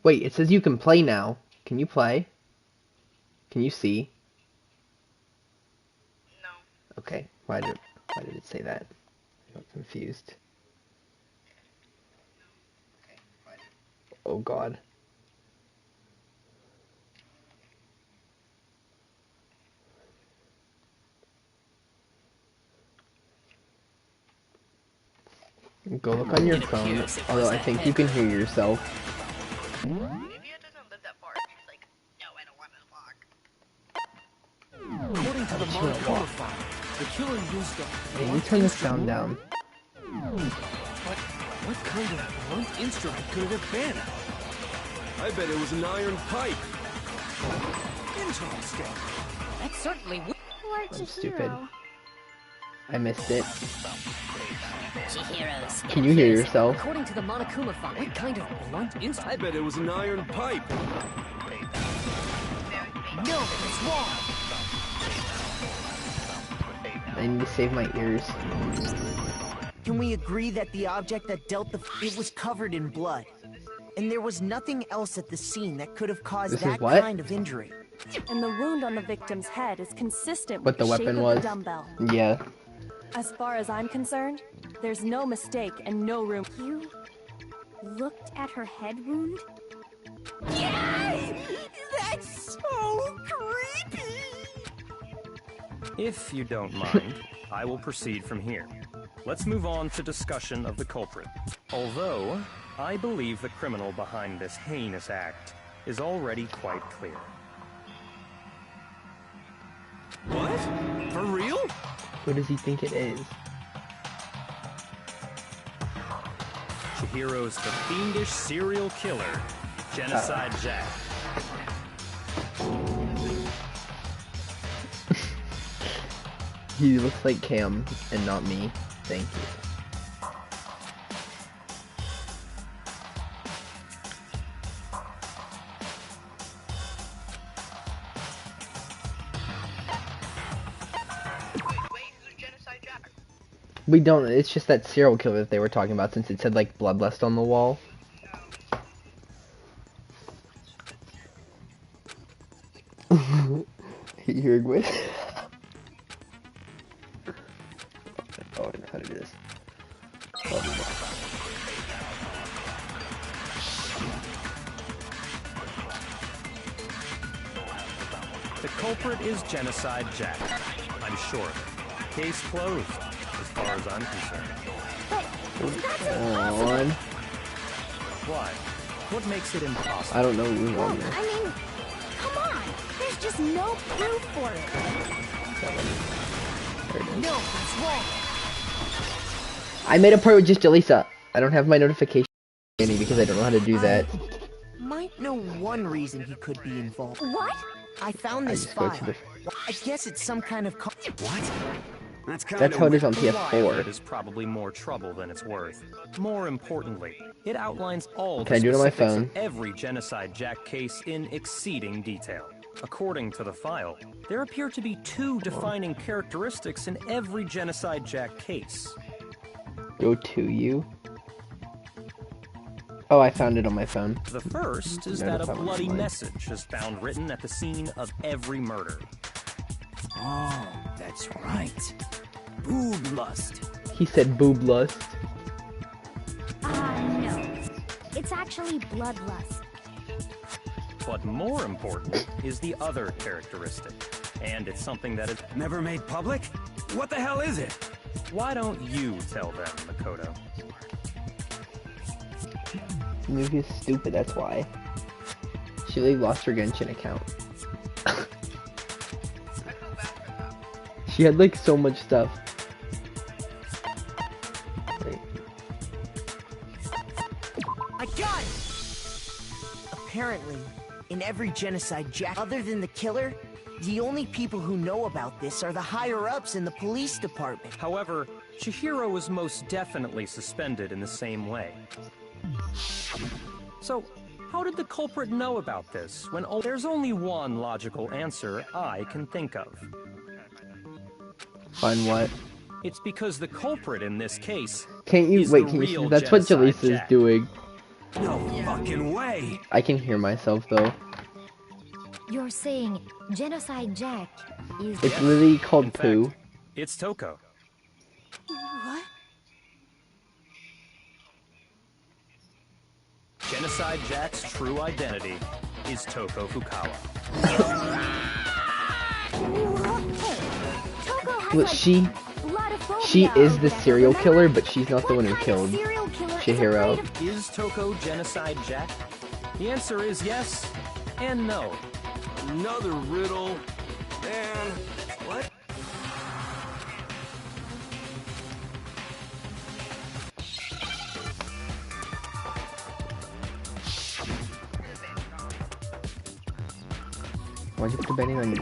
Wait, it says you can play now. Can you play? Can you see? No. Okay. Why did it say that? I'm confused. Oh God. Go look on your phone. Although I think you can hear yourself. Maybe it doesn't live that far. It's like, no, I don't want to walk. According to the Monokuma file, the killer used a... Can you turn the sound down? What kind of blunt instrument could it have been? I bet it was an iron pipe. Interesting. That certainly would. I'm stupid. I missed it. Chihiro's. Can you hear yourself? According to the Monokuma file, what kind of blunt I instrument? bet it was an iron pipe. No, it's wrong. I need to save my ears. Can we agree that the object that dealt it was covered in blood? And there was nothing else at the scene that could have caused This is that what? kind of injury. And the wound on the victim's head is consistent What with the the shape weapon of was? the dumbbell. Yeah. As far as I'm concerned, there's no mistake and no room. You looked at her head wound? Yay! That's so creepy! If you don't mind, I will proceed from here. Let's move on to discussion of the culprit. Although, I believe the criminal behind this heinous act is already quite clear. What? For real? What does he think it is? Chihiro's the fiendish serial killer, Genocide Jack. He looks like Cam and not me. Thank you. Wait, who's Genocide Jack? We don't. It's just that serial killer that they were talking about, since it said like bloodlust on the wall. You're with. Oh, I know how to do this. The culprit is Genocide Jack. I'm sure of it. Case closed, as far as I'm concerned. On. Why? What makes it impossible? I don't know who's on there. I mean, come on! There's just no proof for it. There it is. No, it's wrong. I made a part with just Jaleesa. I don't have my notification because I don't know how to do that. Might know one reason he could be involved. What? I found I this just go file. to the. I guess it's some kind of What? That's kind That's how it is on The lie of it PS4. is probably more trouble than it's worth. More importantly, it outlines all Can I the do it on my specifics phone? of every Genocide Jack case in exceeding detail. According to the file, there appear to be two defining characteristics in every Genocide Jack case. Go to you. Oh, I found it on my phone. The first is that a bloody message is found written at the scene of every murder. Oh, that's right. Boob lust. He said boob lust. No. It's actually bloodlust. But more important is the other characteristic, and it's something that is... Never made public? What the hell is it? Why don't you tell them, Makoto? Movie is stupid, that's why. She like lost her Genshin account. She had like so much stuff. Wait. I got it! Apparently, in every Genocide Jack, other than the killer, the only people who know about this are the higher-ups in the police department. However, Chihiro was most definitely suspended in the same way. So, how did the culprit know about this when there's only one logical answer I can think of? Find what? It's because the culprit in this case Can't you is wait? the Can you? real That's what Genocide Jaleesa is Jack. doing. No fucking way! I can hear myself though. You're saying Genocide Jack is... It's literally called In fact, Pooh. It's Toko. What? Genocide Jack's true identity is Toko Fukawa. Toko has Well, like she Lautophobia is or the whatever, serial remember? killer, but she's not the one who What kind killed of serial killer is Chihiro. afraid of- Is Toko Genocide Jack? The answer is yes and no. Another riddle. Man, what? Why'd you put the betting on me?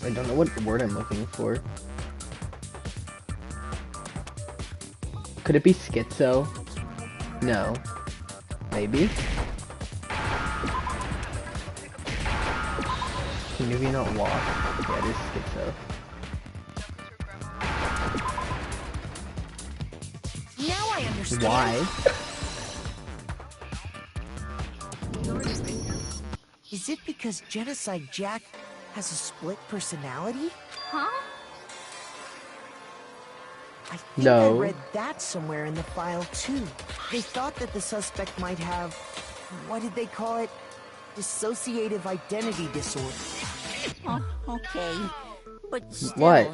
I don't know what word I'm looking for. Could it be schizo? No. Maybe? Can maybe not walk? Yeah, it is schizo. Now I understand. Why? Is it because Genocide Jack has a split personality? Huh? I think No. I read that somewhere in the file too. They thought that the suspect might have, what did they call it? Dissociative identity disorder. Oh, okay. But still, What?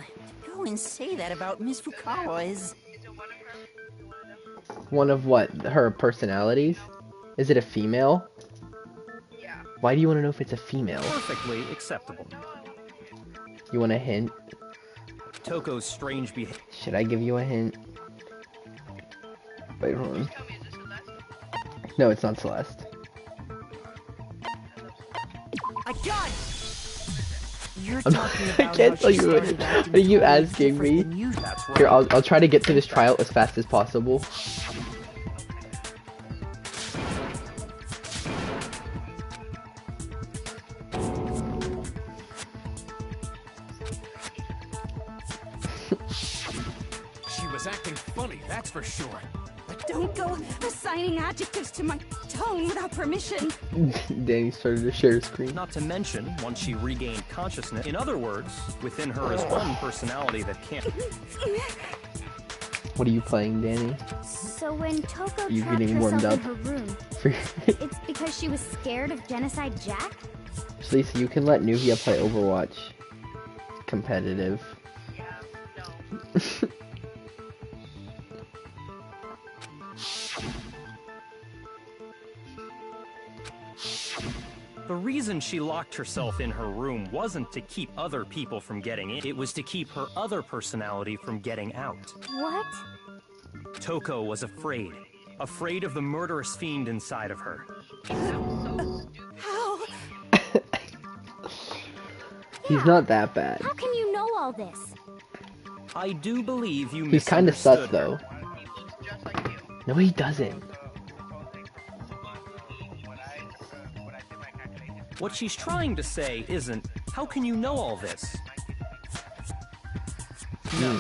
to go and say that about Miss Fukawa is... One of what? Her personalities? Is it a female? Yeah. Why do you want to know if it's a female? Perfectly acceptable. You want a hint? Toko's strange behavior. Should I give you a hint? Wait, hold on. Tell me, is this Celeste? No, it's not Celeste. I got it! You're I'm talking I about can't how tell she you. started What acting are you totally asking different me? than you. That's right. Here, I'll try to get to this trial as fast as possible. She was acting funny, that's for sure. Don't go assigning adjectives to my tone without permission. Danny started to share screen. Not to mention, once she regained consciousness. In other words, within her is one personality that can't. What are you playing, Danny? So when Toko You trapped getting warmed herself in up? her room, For it's because she was scared of Genocide Jack? Lisa, you can let Nuvia play Overwatch. Competitive. Yeah. No. The reason she locked herself in her room wasn't to keep other people from getting in. It was to keep her other personality from getting out. What? Toko was afraid. Afraid of the murderous fiend inside of her. How? He's not that bad. How can you know all this? I do believe you He's kind of sus, misunderstood though. her. He looks just like you. No, he doesn't. What she's trying to say isn't, how can you know all this? No.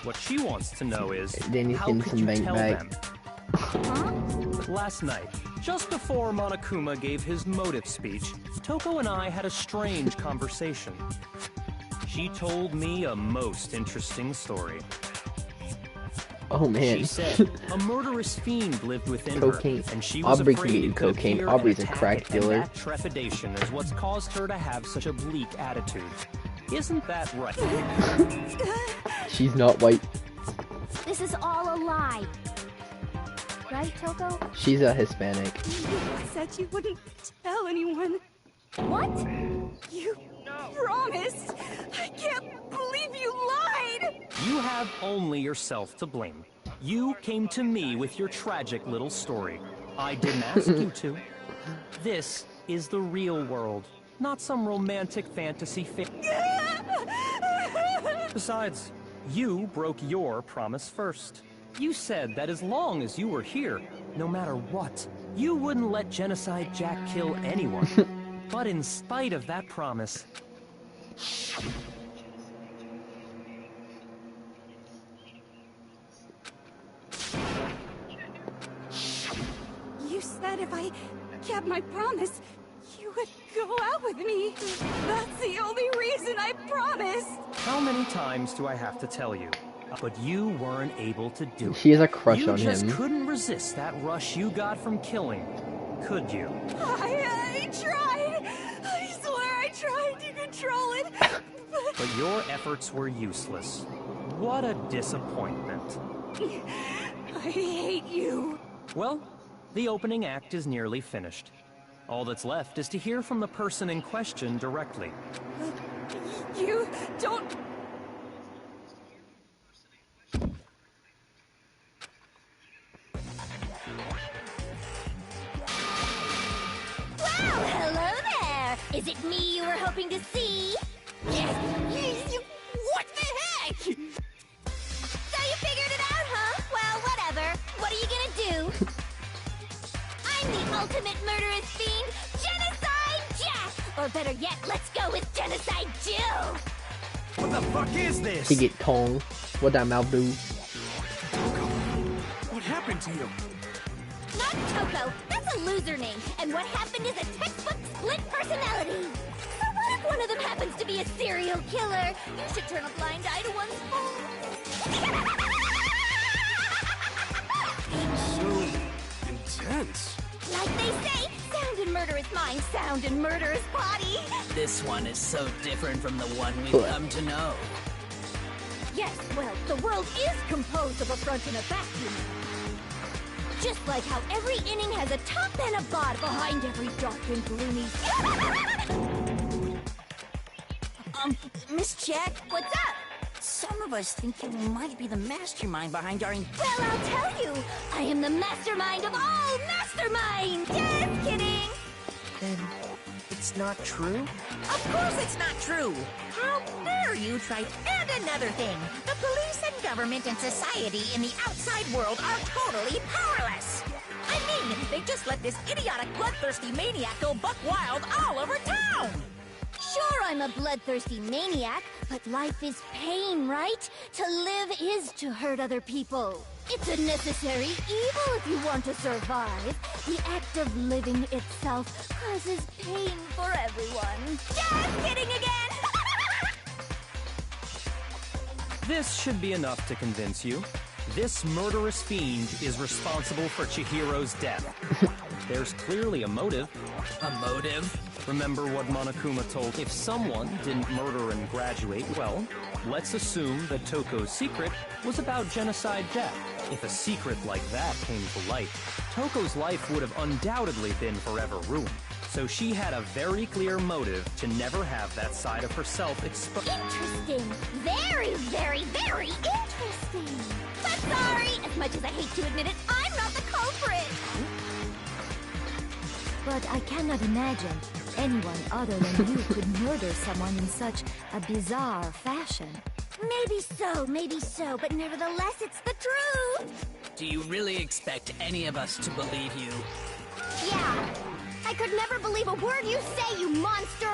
What she wants to know is, Danny's how getting could some you bank tell back. them? Huh? Last night, just before Monokuma gave his motive speech, Toko and I had a strange conversation. She told me a most interesting story. Oh man. She said a murderous fiend lived within Cocaine. her, and she was Aubrey can afraid be it could cocaine. appear and Aubrey's a attack crack it, and dealer. that trepidation is what's caused her to have such a bleak attitude. Isn't that right? She's not white. This is all a lie. Right, Toko? She's a Hispanic. You said you wouldn't tell anyone. What? You promised. I can't believe you lied. You have only yourself to blame. You came to me with your tragic little story. I didn't ask you to. This is the real world, not some romantic fantasy Besides, you broke your promise first. You said that as long as you were here, no matter what, you wouldn't let Genocide Jack kill anyone. But in spite of that promise, kept my promise. You would go out with me. That's the only reason I promised. How many times do I have to tell you? But you weren't able to do it. She has a crush You on just him. couldn't resist that rush you got from killing, could you? I tried. I swear I tried to control it. But your efforts were useless. What a disappointment. I hate you. Well, the opening act is nearly finished. All that's left is to hear from the person in question directly. You don't... Well, hello there! Is it me you were hoping to see? What the heck? So you figured it out, huh? Well, whatever. What are you gonna do? I'm the ultimate murderous fiend, Genocide Jack! Or better yet, let's go with Genocide Jill! What the fuck is this? He get Kong. What that mouth do? What happened to you? Not Toko, that's a loser name, and what happened is a textbook split personality. So what if one of them happens to be a serial killer? You should turn a blind eye to one's fault. So intense. Like they say, sound in murderous mind, sound in murderous body. This one is so different from the one we've come to know. Yes, well, the world is composed of a front and a back, you know. Just like how every inning has a top and a bottom behind every dark and gloomy... Miss Jack, What's up? some of us think you might be the mastermind behind our... Well, I'll tell you. I am the mastermind of all masterminds. Just kidding. Then it's not true? Of course it's not true! How dare you try... And another thing, the police and government and society in the outside world are totally powerless! I mean, they just let this idiotic, bloodthirsty maniac go buck wild all over town! Sure, I'm a bloodthirsty maniac, but life is pain, right? To live is to hurt other people. It's a necessary evil if you want to survive. The act of living itself causes pain for everyone. Just kidding again! This should be enough to convince you. This murderous fiend is responsible for Chihiro's death. There's clearly a motive. A motive? Remember what Monokuma told? If someone didn't murder and graduate, well, let's assume that Toko's secret was about Genocide Jack. If a secret like that came to light, Toko's life would have undoubtedly been forever ruined. So she had a very clear motive to never have that side of herself exposed. Interesting. Very, very, very interesting. But sorry, as much as I hate to admit it, I'm not the culprit. But I cannot imagine anyone other than you could murder someone in such a bizarre fashion. Maybe so, but nevertheless, it's the truth. Do you really expect any of us to believe you? Yeah. I could never believe a word you say, you monster!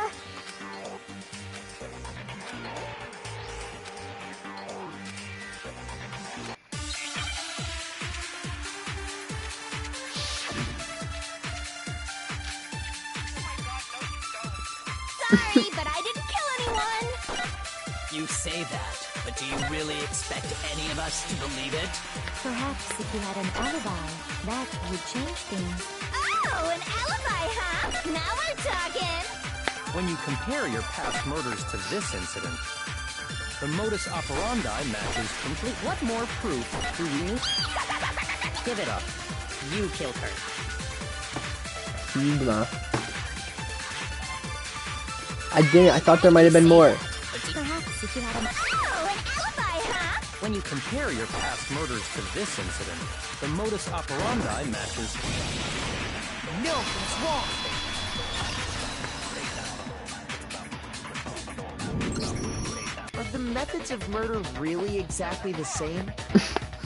Sorry, but I didn't kill anyone! You say that, but do you really expect any of us to believe it? Perhaps if you had an alibi, that would change things. Oh, an alibi, huh? Now we're talking! When you compare your past murders to this incident, the modus operandi matches complete. What more proof do you need? Give it up. You killed her. Nah. I didn't. I thought there might have been more. Perhaps if you had an... Oh, an alibi, huh? When you compare your past murders to this incident, the modus operandi matches. No, what's wrong? Are the methods of murder really exactly the same?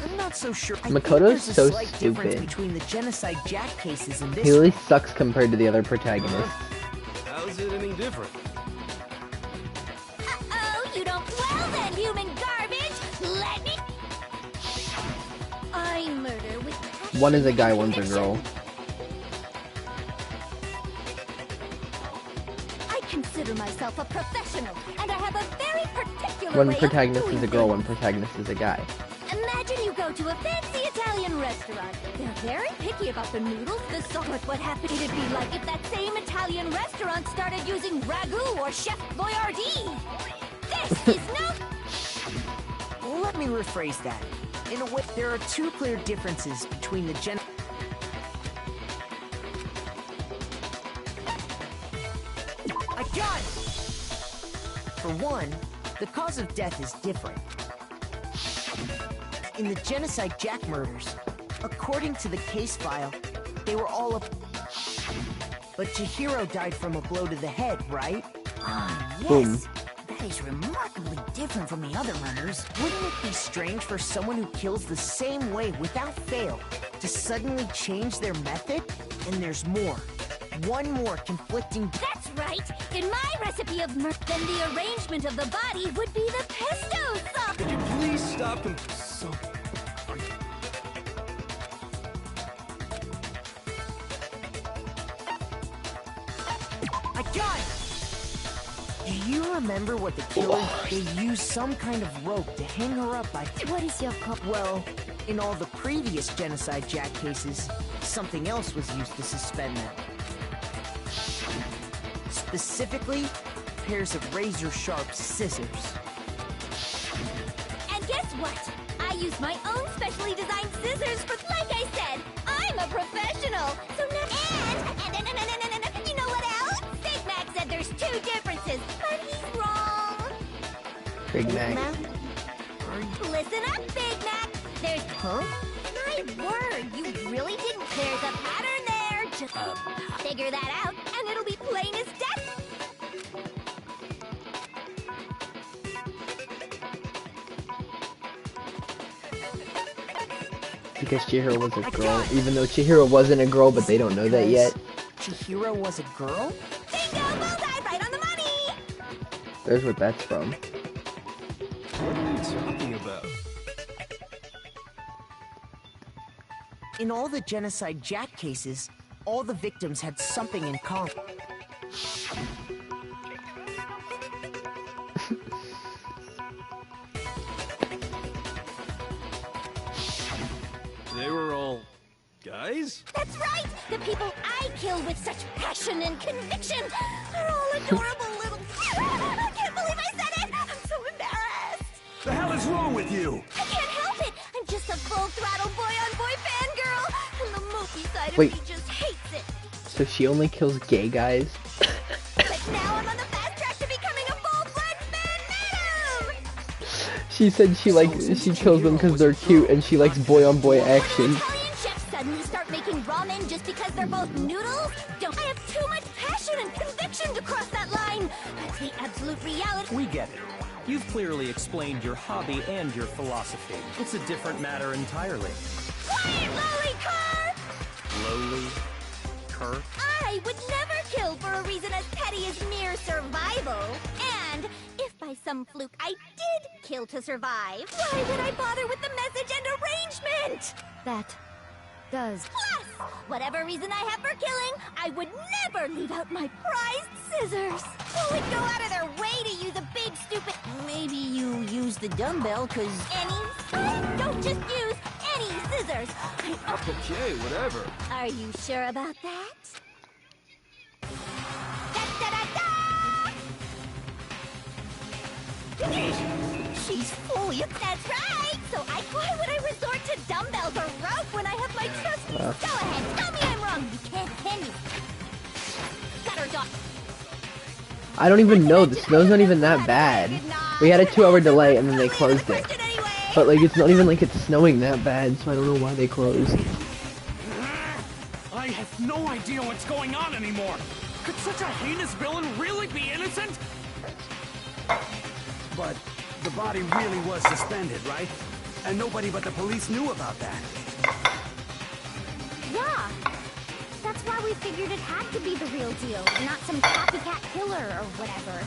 I'm not so sure. I think Makoto's there's a so slight difference stupid. between the Genocide Jack cases and this. He really sucks compared to the other protagonists. How's it any different? Uh-oh, you don't... Well then, human garbage! Let me... I murder with passion. One is a guy, one's a girl. consider myself a professional, and I have a very particular One way of protagonist doing is a girl, things. one protagonist is a guy. Imagine you go to a fancy Italian restaurant. They're very picky about the noodles, the sauce. But what happened? It'd be like if that same Italian restaurant started using ragu or Chef Boyardee. This is no... Let me rephrase that. In a way, there are two clear differences between the I got it! For one, the cause of death is different. In the Genocide Jack murders, according to the case file, they were all a... But Chihiro died from a blow to the head, right? Ah, yes. Boom. That is remarkably different from the other murders. Wouldn't it be strange for someone who kills the same way without fail to suddenly change their method? And there's more. One more conflicting... That's right! In my recipe of murder, then the arrangement of the body would be the pesto sauce! Could you please stop them? So... I got it! Do you remember what the killer... They used some kind of rope to hang her up by... What is your Well, in all the previous Genocide Jack cases, something else was used to suspend them. Specifically, pairs of razor-sharp scissors. And guess what? I use my own specially designed scissors for, like I said, I'm a professional! So now... And you know what else? Big Mac said there's two differences, but he's wrong! Big Mac. Listen up, Big Mac! There's... Huh? My word, you really didn't... There's a pattern there! Just figure that out, and it'll be plain as death! Because Chihiro was a girl, even though Chihiro wasn't a girl, but they don't know that yet. Chihiro was a girl? Bingo! Bullseye! Right on the money! There's what that's from. What are you talking about? In all the Genocide Jack cases, all the victims had something in common. They were all... guys? That's right! The people I kill with such passion and conviction are all adorable little... I can't believe I said it! I'm so embarrassed! The hell is wrong with you? I can't help it! I'm just a full-throttle boy-on-boy fangirl! And the movie side of Wait. me just hates it! So she only kills gay guys? But now I'm on the fast track to becoming a full-fledged fan madam! She said she kills them because they're cute and she likes boy-on-boy action. Italian chefs suddenly start making ramen just because they're both noodles? Don't I have too much passion and conviction to cross that line? That's the absolute reality. We get it. You've clearly explained your hobby and your philosophy. It's a different matter entirely. Quiet, lowly cur! Lowly? Cur? I would never kill for a reason as petty as mere survival. And if by some fluke I did kill to survive, why would I bother with the message and arrangement? That does. Plus, whatever reason I have for killing, I would never leave out my prized scissors. Who would go out of their way to use a big stupid... Maybe you use the dumbbell, cause... I don't just use any scissors. Okay, whatever. Are you sure about that? She's fully... That's right! So why would I resort to dumbbells or rope when I have my trusty... Go ahead, tell me I'm wrong. You can't, can you? Got her dog. I don't even know. The snow's not even that bad. We had a 2-hour delay and then they closed it. But like, it's not even like it's snowing that bad, so I don't know why they closed. I have no idea what's going on anymore. Could such a heinous villain really be innocent? But the body really was suspended, right? And nobody but the police knew about that. Yeah. That's why we figured it had to be the real deal, not some copycat killer or whatever.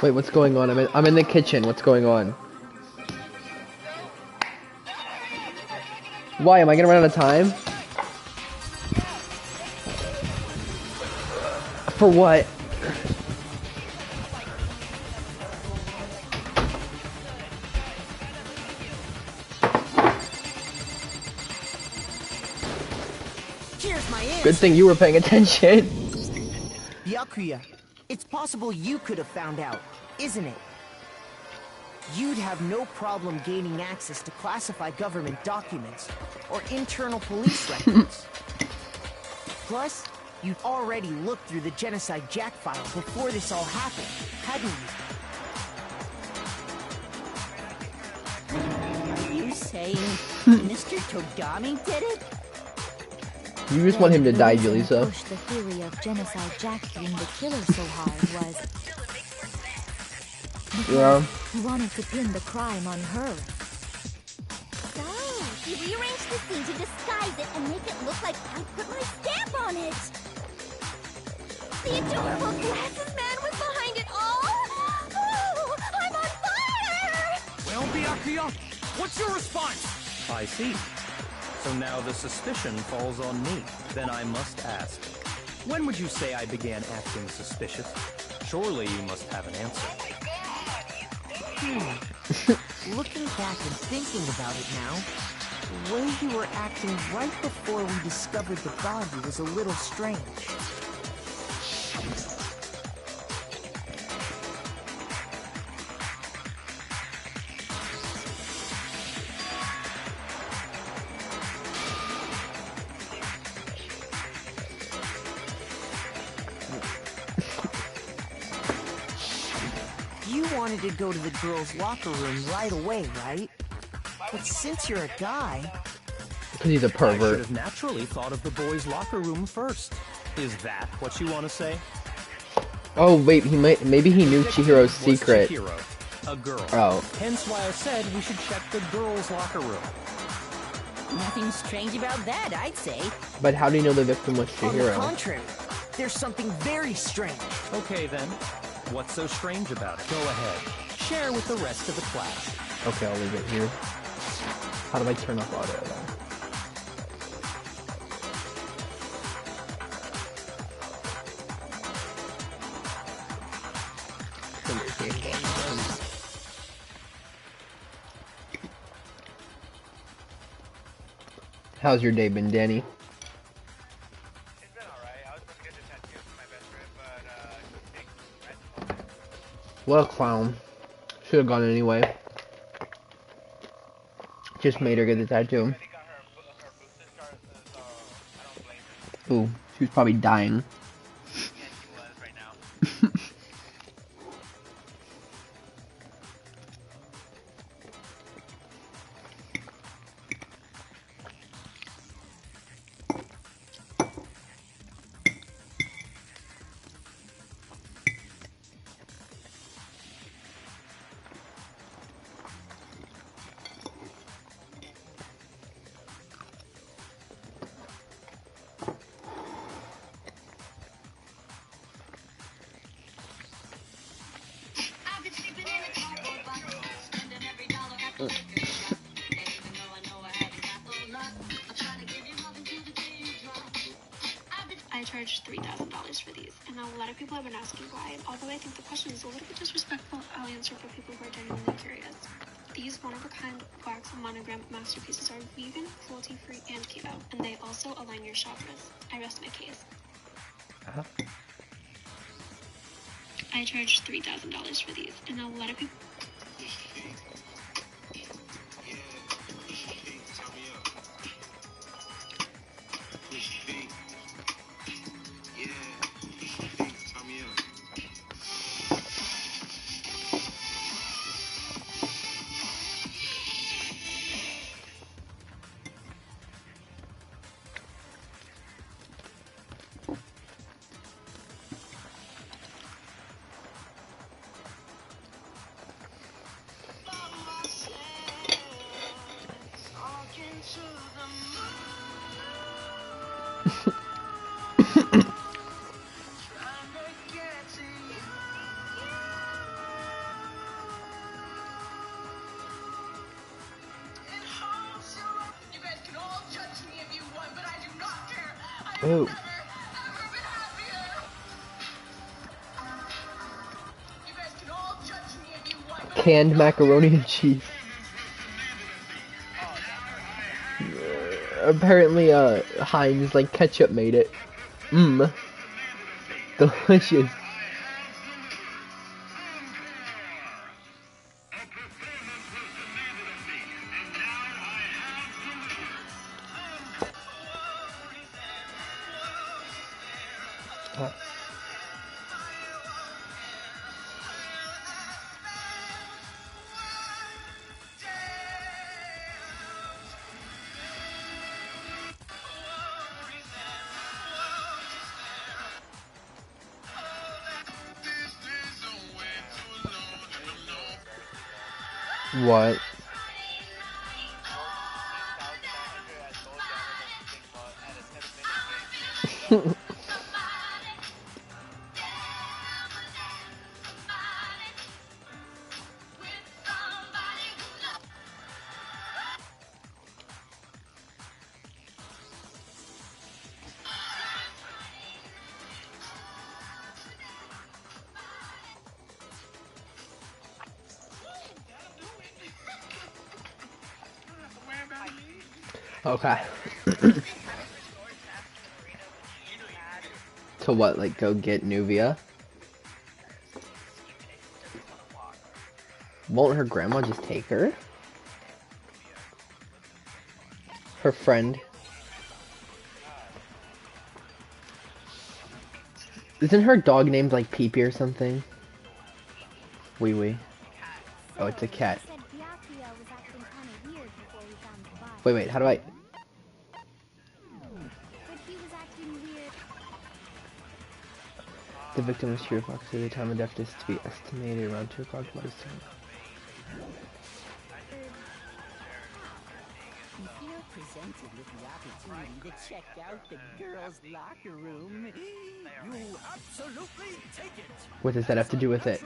Wait, what's going on? I'm in the kitchen. What's going on? Why? Am I gonna run out of time? For what? Here's my answer. Good thing you were paying attention. Byakuya, it's possible you could have found out, isn't it? You'd have no problem gaining access to classified government documents or internal police records. Plus, you'd already looked through the Genocide Jack file before this all happened, hadn't you? Are you saying Mr. Togami did it? You just want him to die, Julissa. Push the theory of Genocide Jack being the killer so hard was Yeah. he wanted to pin the crime on her. So, he rearranged the scene to disguise it and make it look like I put my stamp on it. The adorable glasses man was behind it all. Oh, I'm on fire! Well, Byakuya, what's your response? I see. So now the suspicion falls on me. Then I must ask, when would you say I began acting suspicious? Surely you must have an answer. Looking back and thinking about it now, the way you were acting right before we discovered the body was a little strange. You wanted to go to the girls' locker room right away, right? But since you're a guy... Because he's a I should pervert. have naturally thought of the boys' locker room first. Is that what you want to say? Oh wait, maybe he knew Chihiro's What's secret. Chihiro? A girl. Oh. Hence why I said we should check the girls' locker room. Nothing strange about that, I'd say. But how do you know the victim was On the Chihiro? contrary, there's something very strange. Okay then. What's so strange about it? Go ahead. Share with the rest of the class. Okay, I'll leave it here. How do I turn off audio then? How's your day been, Danny? It's been alright. I was supposed to get the tattoo for my best friend, but What a clown. Should have gone anyway. Just made her get the tattoo. Ooh, she was probably dying. I charged $3,000 for these, and a lot of people have been asking why. Although I think the question is a little bit disrespectful, I'll answer for people who are genuinely curious. These one-of-a-kind wax monogram masterpieces are vegan, cruelty-free, and keto, and they also align your chakras. I rest my case. I charged $3,000 for these, and a lot of people... Oh. Canned macaroni and cheese. Apparently, Heinz, like, ketchup made it. Mmm. Delicious. What? Okay. To what, like, go get Nuvia? Won't her grandma just take her? Her friend. Isn't her dog named, like, Pee-Pee or something? Wee Wee. Oh, it's a cat. Wait, how do I... The victim was true approximately the time of death is to be estimated around 2 o'clock by this time. If you're presented with the opportunity to check out the girls' locker room, you absolutely take it. What does that have to do with it?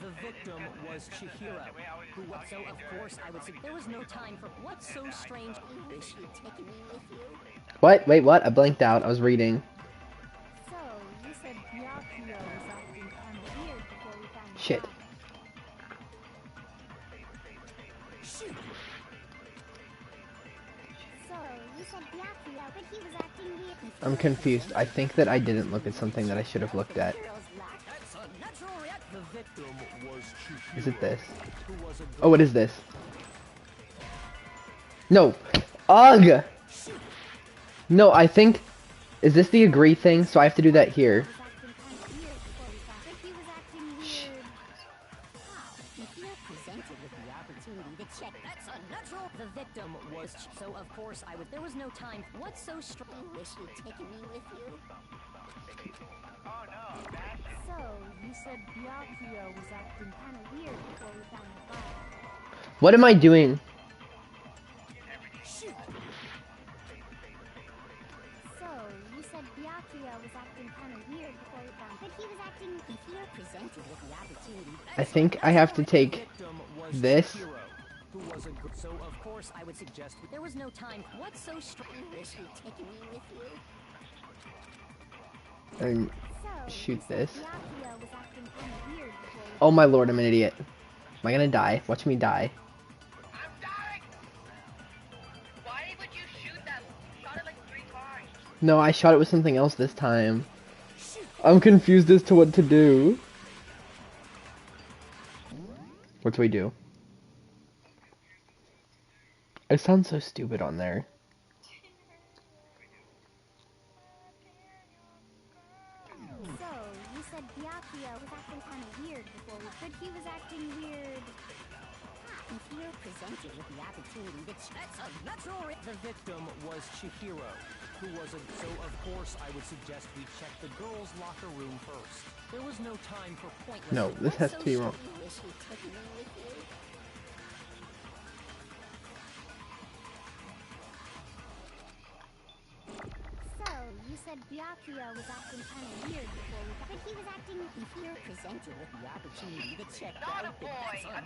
The victim was Chihiro, who, so of course I would say there was no time for what's so strange. Is she taking me with you? What? Wait, what? I blanked out. I was reading. So, you said Byakuya was acting kind of weird before we found Shit. the So, you said Byakuya, but he was acting weird. I'm confused. I think that I didn't look at something that I should have looked at. Is it this? Oh, what is this? No. Ugh! No, I think... Is this the agree thing? So I have to do that here. The victim was so of course I would there was no time. What's so strange? Wish you'd taken me with you. So, you said Byakuya was acting kind of weird before we found the body. What am I doing? So, you said Byakuya was acting kind of weird before we found but he was acting if you're presented with the opportunity. I think I have to take this. Who was a good so of course I would suggest there was no time. What's so strange? Wish you'd taken me with you. And shoot this. Oh my lord, I'm an idiot. Am I gonna die? Watch me die. Why would you shoot that? Shot it like 3 times. No, I shot it with something else this time. I'm confused as to what to do. What do we do? I sound so stupid on there. So, you said Byakuya was acting kind of weird before we but he was acting weird. If you're presented with the opportunity to check a natural the victim was Chihiro, who was a so of course I would suggest we check the girls' locker room first. There was no time for pointless. No, this has to be wrong. So, you said Byakuya was acting kind of weird before we but he was acting if you're presented with the opportunity to check out the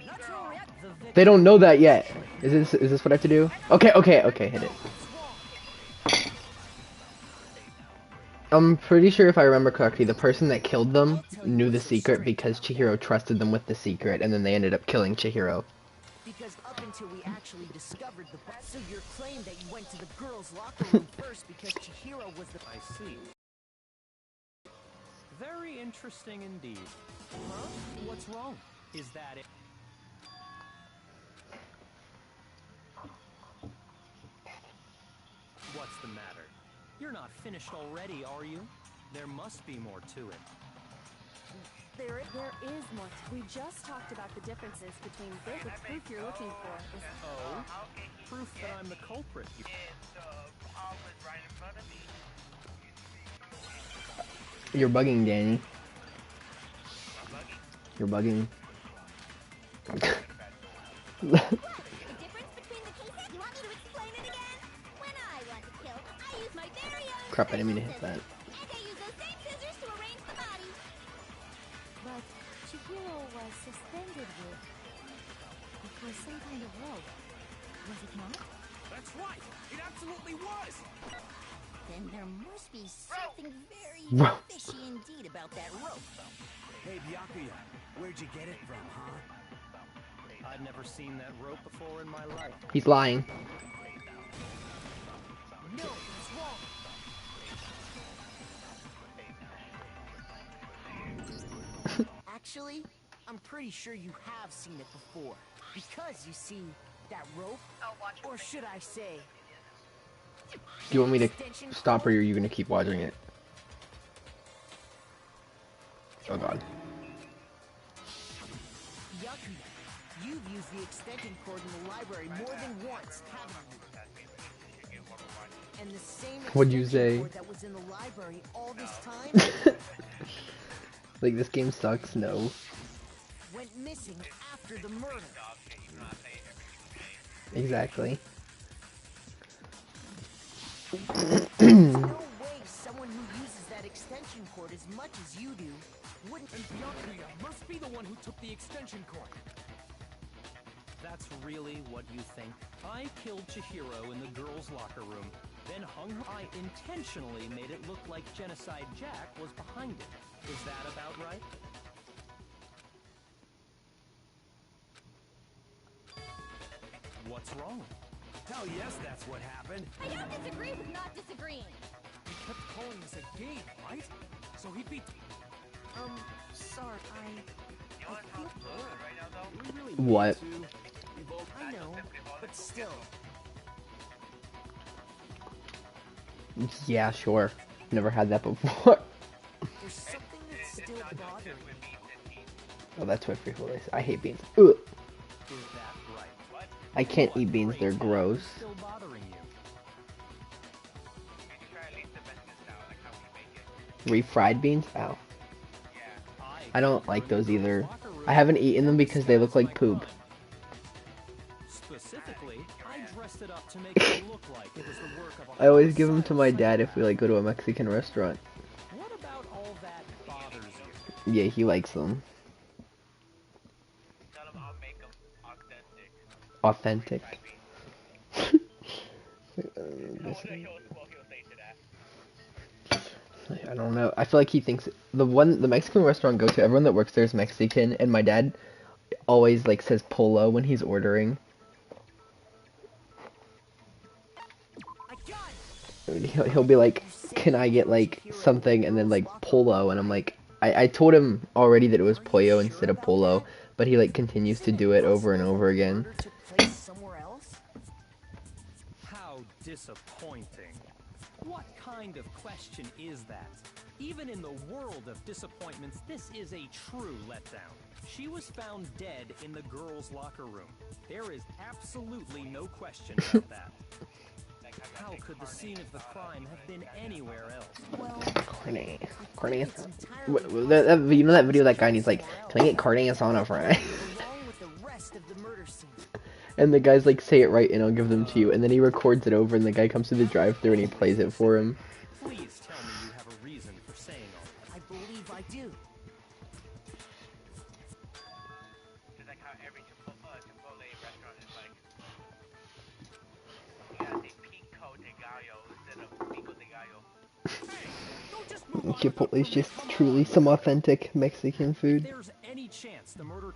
natural the They don't know that yet. Is this what I have to do? Okay, hit it. I'm pretty sure if I remember correctly, the person that killed them knew the secret because Chihiro trusted them with the secret, and then they ended up killing Chihiro. Because up until we actually discovered the so your claim that you went to the girls' locker room first because Chihiro was the I see. Very interesting indeed. Huh? What's wrong? Is that it? What's the matter? You're not finished already, are you? There must be more to it. There is more. We just talked about the differences between this. The proof you're looking for is... Oh? Proof that I'm the culprit. You're bugging, Danny. You're bugging. Crap, I didn't mean to hit that. But Chihiro was suspended with... It was some kind of rope. Was it not? That's right! It absolutely was! Then there must be something very Rope. fishy indeed about that rope. Hey, Byakuya, where'd you get it from, huh? I've never seen that rope before in my life. He's lying. No, it's wrong. Actually, I'm pretty sure you have seen it before. Because you see, that rope, or should I say... Do you want me to stop or are you gonna keep watching it? Oh god. Byakuya, you've used the extension cord in the library more than once, haven't you? And the same What'd you extension say? cord that was in the library all this time Like, this game sucks? No. went missing after the murder. Exactly. There's no way someone who uses that extension cord as much as you do wouldn't... And Byakuya must be the one who took the extension cord. That's really what you think? I killed Chihiro in the girls' locker room, then hung her. I intentionally made it look like Genocide Jack was behind it. Is that about right? What's wrong? Hell yes, that's what happened. I don't disagree with not disagreeing. He kept calling us a game, right? So he'd be... sorry, I think... What? I know, but still. Yeah, sure. Never had that before. There's something that's still bothering me. Oh, that's what people say. I hate beans. Ugh. Is that right? I can't eat beans, they're gross. Still bothering you? Refried beans? Ow. I don't like those either. I haven't eaten them because they look like poop. Specifically, I dressed it up to make it look like it was the work of a... I always give them to my dad if we like go to a Mexican restaurant. What about all that bothers you? Yeah, he likes them. Authentic. I don't know. I feel like he thinks the Mexican restaurant I go to, everyone that works there is Mexican, and my dad always like says polo when he's ordering. He'll be like, "Can I get like something?" and then like polo, and I'm like, I told him already that it was pollo instead of polo, but he like continues to do it over and over again. How disappointing. What kind of question is that? Even in the world of disappointments, this is a true letdown. She was found dead in the girls' locker room. There is absolutely no question about that. How could the scene of the crime have been anywhere else? Carne. You know that video that guy and he's like, "Can I get carne asada fry?" And the guy's like, "Say it right and I'll give them to you." And then he records it over and the guy comes to the drive-thru and he plays it for him. Please tell me you have a reason for saying all this. I believe I do. It's like how every Chipotle restaurant is like, you gotta say pico de gallo instead of pico de gallo. Chipotle is just truly some authentic Mexican If food. there's any chance the murder...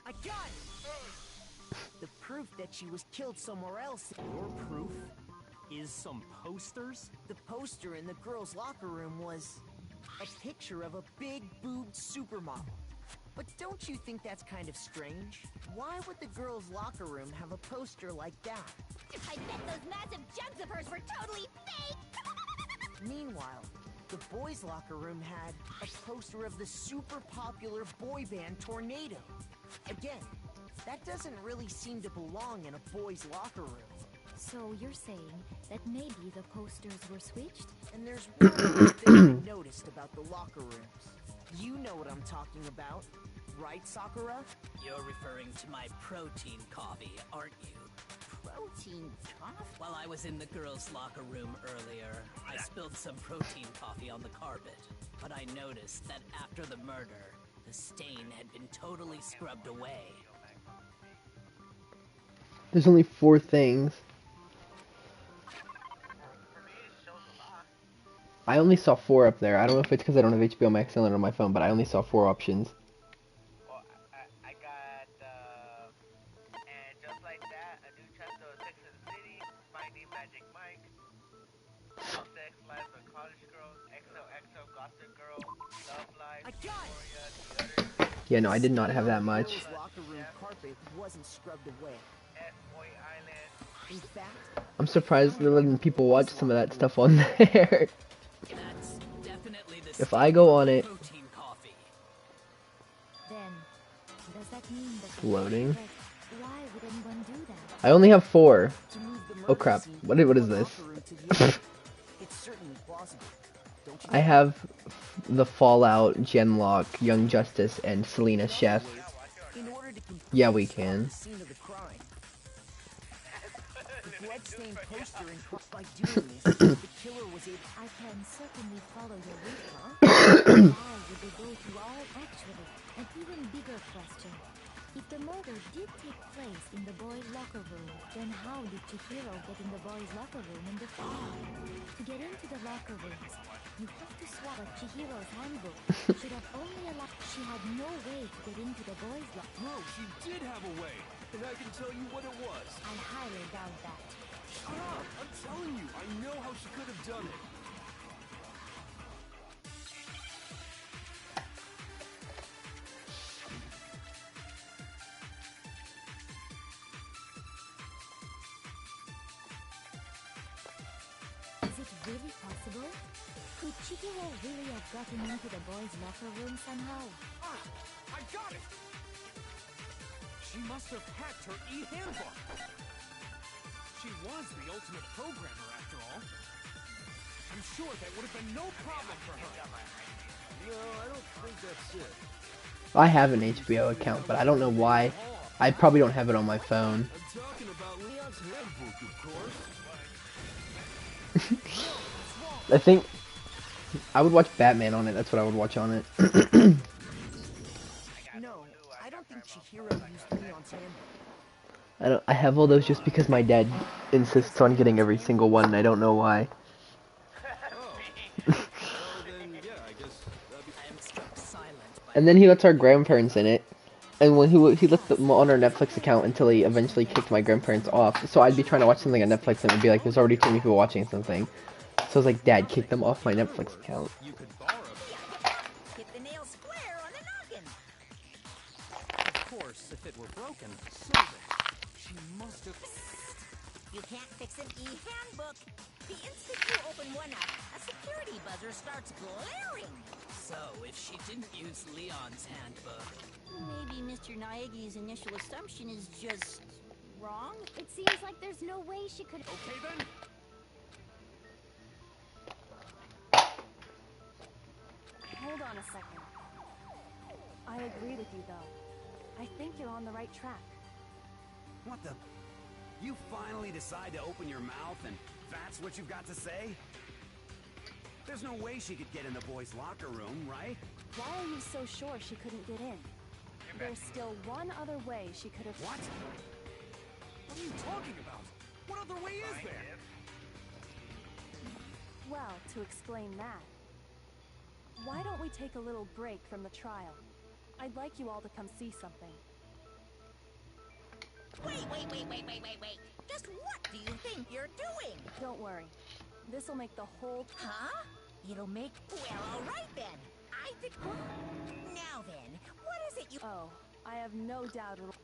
I got it! The proof that she was killed somewhere else. Your proof is some posters? The poster in the girls' locker room was a picture of a big-boobed supermodel. But don't you think that's kind of strange? Why would the girls' locker room have a poster like that? I bet those massive jugs of hers were totally fake! Meanwhile, the boys' locker room had a poster of the super popular boy band Tornado. Again, that doesn't really seem to belong in a boys' locker room. So you're saying that maybe the posters were switched? And there's one more thing I noticed about the locker rooms. You know what I'm talking about, right, Sakura? You're referring to my protein coffee, aren't you? Protein coffee? While I was in the girls' locker room earlier, I spilled some protein coffee on the carpet. But I noticed that after the murder, the stain had been totally scrubbed away. There's only 4 things. I only saw 4 up there. I don't know if it's because I don't have HBO Max on my phone, but I only saw 4 options. Well, I got, and just like that, a new chapter of Sex and the City, Finding Magic Mike, Sex Lives of College Girls, XOXO Gossip Girl, Love Life, Victoria, The Other. Yeah, no, I did not have that much. The locker room carpet wasn't scrubbed away. F-Boy Island. In fact, I'm surprised they're letting people watch some of that stuff on there. That's definitely the If I go on it, protein coffee. Then, does that mean that... loading. Why would anyone do that? I only have 4. to move the murder Oh crap! scene What is from the this? locker room to the other, it's certainly plausible. Don't you I have the Fallout, Genlock, Young Justice, and Selena Chef. In order to complete Yeah, we can. the scene of the crime. The bloodstained poster and by doing this, the killer was able. I can certainly follow your route, huh? Why would they go to all actually? An even bigger question. If the murder did take place in the boys' locker room, then how did Chihiro get in the boys' locker room in the first place? To get into the locker rooms, you have to swap a Chihiro's handbook. Should have only allowed. She had no way to get into the boys' locker. No, she did have a way, and I can tell you what it was. I highly doubt that. Shut up! I'm telling you, I know how she could have done it. Is it really possible? Could Chihiro really have gotten into the boys' locker room somehow? Ah, I got it! She must have hacked her e-handbook. She was the ultimate programmer, after all. I'm sure that would have been no problem for her. No, I don't think that's it. I have an HBO account, but I don't know why. I probably don't have it on my phone. I'm talking about Leon's handbook, of course. I think I would watch Batman on it. That's what I would watch on it. No, I don't think Chihiro used Leon's handbook. I have all those just because my dad insists on getting every single one, and I don't know why. And then he lets our grandparents in it. And when he left them on our Netflix account until he eventually kicked my grandparents off. So I'd be trying to watch something on Netflix and it would be like, there's already too many people watching something. So I was like, Dad, kick them off my Netflix account. Hit the nail square on the noggin. Of course, if it were broken, so then she must have... You can't fix an e-handbook. The instant you open one up, a security buzzer starts glaring. So, if she didn't use Leon's handbook... Maybe Mr. Naegi's initial assumption is just wrong? It seems like there's no way she could. Okay then. Hold on a second. I agree with you, though. I think you're on the right track. What the? You finally decide to open your mouth and that's what you've got to say? There's no way she could get in the boys' locker room, right? Why are you so sure she couldn't get in? There's still one other way she could have... What? What are you talking about? What other way is there? Well, to explain that, why don't we take a little break from the trial? I'd like you all to come see something. Wait. Just what do you think you're doing? Don't worry. This'll make the whole... Huh? It'll make... Well, all right then. I think... Now then, what is it you... Oh, I have no doubt it'll...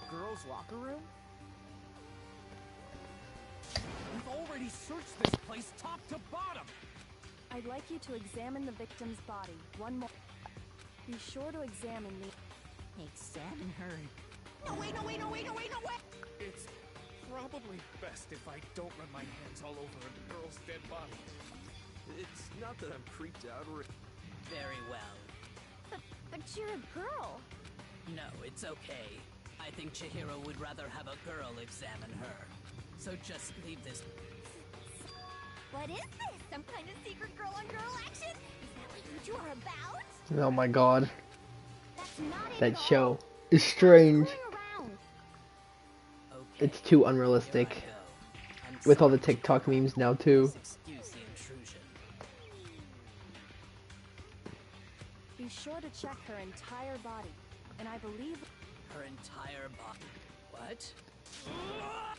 Girls' locker room? We've already searched this place top to bottom! I'd like you to examine the victim's body. One more. Be sure to examine the... Examine her. No, wait! It's probably best if I don't run my hands all over a girl's dead body. It's not that I'm creeped out or... Very well. But you're a girl. No, it's okay. I think Chihiro would rather have a girl examine her. So just leave this. What is this? Some kind of secret girl-on-girl action? Is that what you two are about? Oh my god. That's not That show is strange. It's too unrealistic. With all the TikTok memes now too. Excuse the intrusion. Be sure to check her entire body. And I believe... Her entire body. What?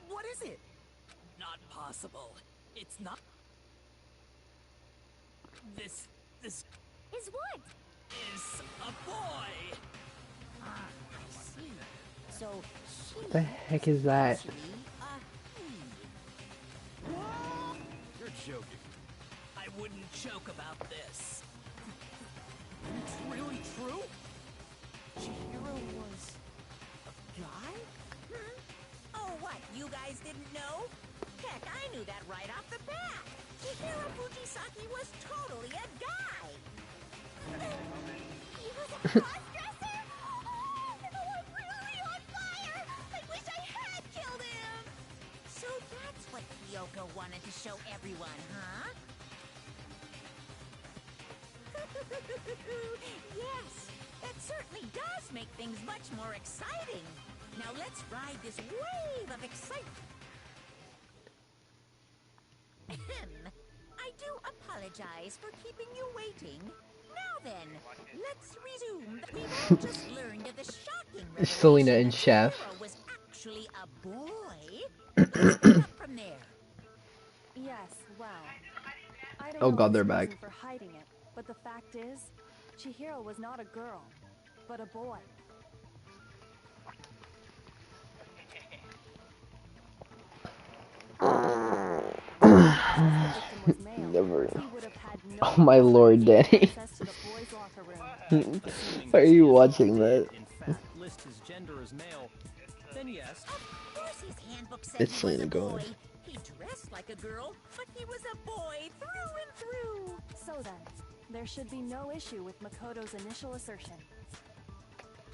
What is it? Not possible. It's not. This Is what? is a boy. Ah, I see. So, she... What the heck is that? You're joking. I wouldn't joke about this. It's really true? Chihiro was... a guy? Oh, what? You guys didn't know? Heck, I knew that right off the bat. Chihiro Fujisaki was totally a guy. He was a cross-dresser? Oh, I'm really on fire! I wish I had killed him! So that's what Kyoko wanted to show everyone, huh? Yes, that certainly does make things much more exciting. Now let's ride this wave of excitement. I do apologize for keeping you waiting. Now then, let's resume. We've all just learned of the shocking revelation Selena and that Chef. Chihiro was actually a boy. Let's pick up from there. Yes, well... I don't Oh know god, they're his back. reason for hiding it, but the fact is, Chihiro was not a girl, but a boy. Never. Oh my lord, Danny. Why are you watching that? In fact, list his gender as male, then yes. Of course his handbook said It's he was Selena a Gomez. boy. He dressed like a girl, but he was a boy through and through. So then, there should be no issue with Makoto's initial assertion.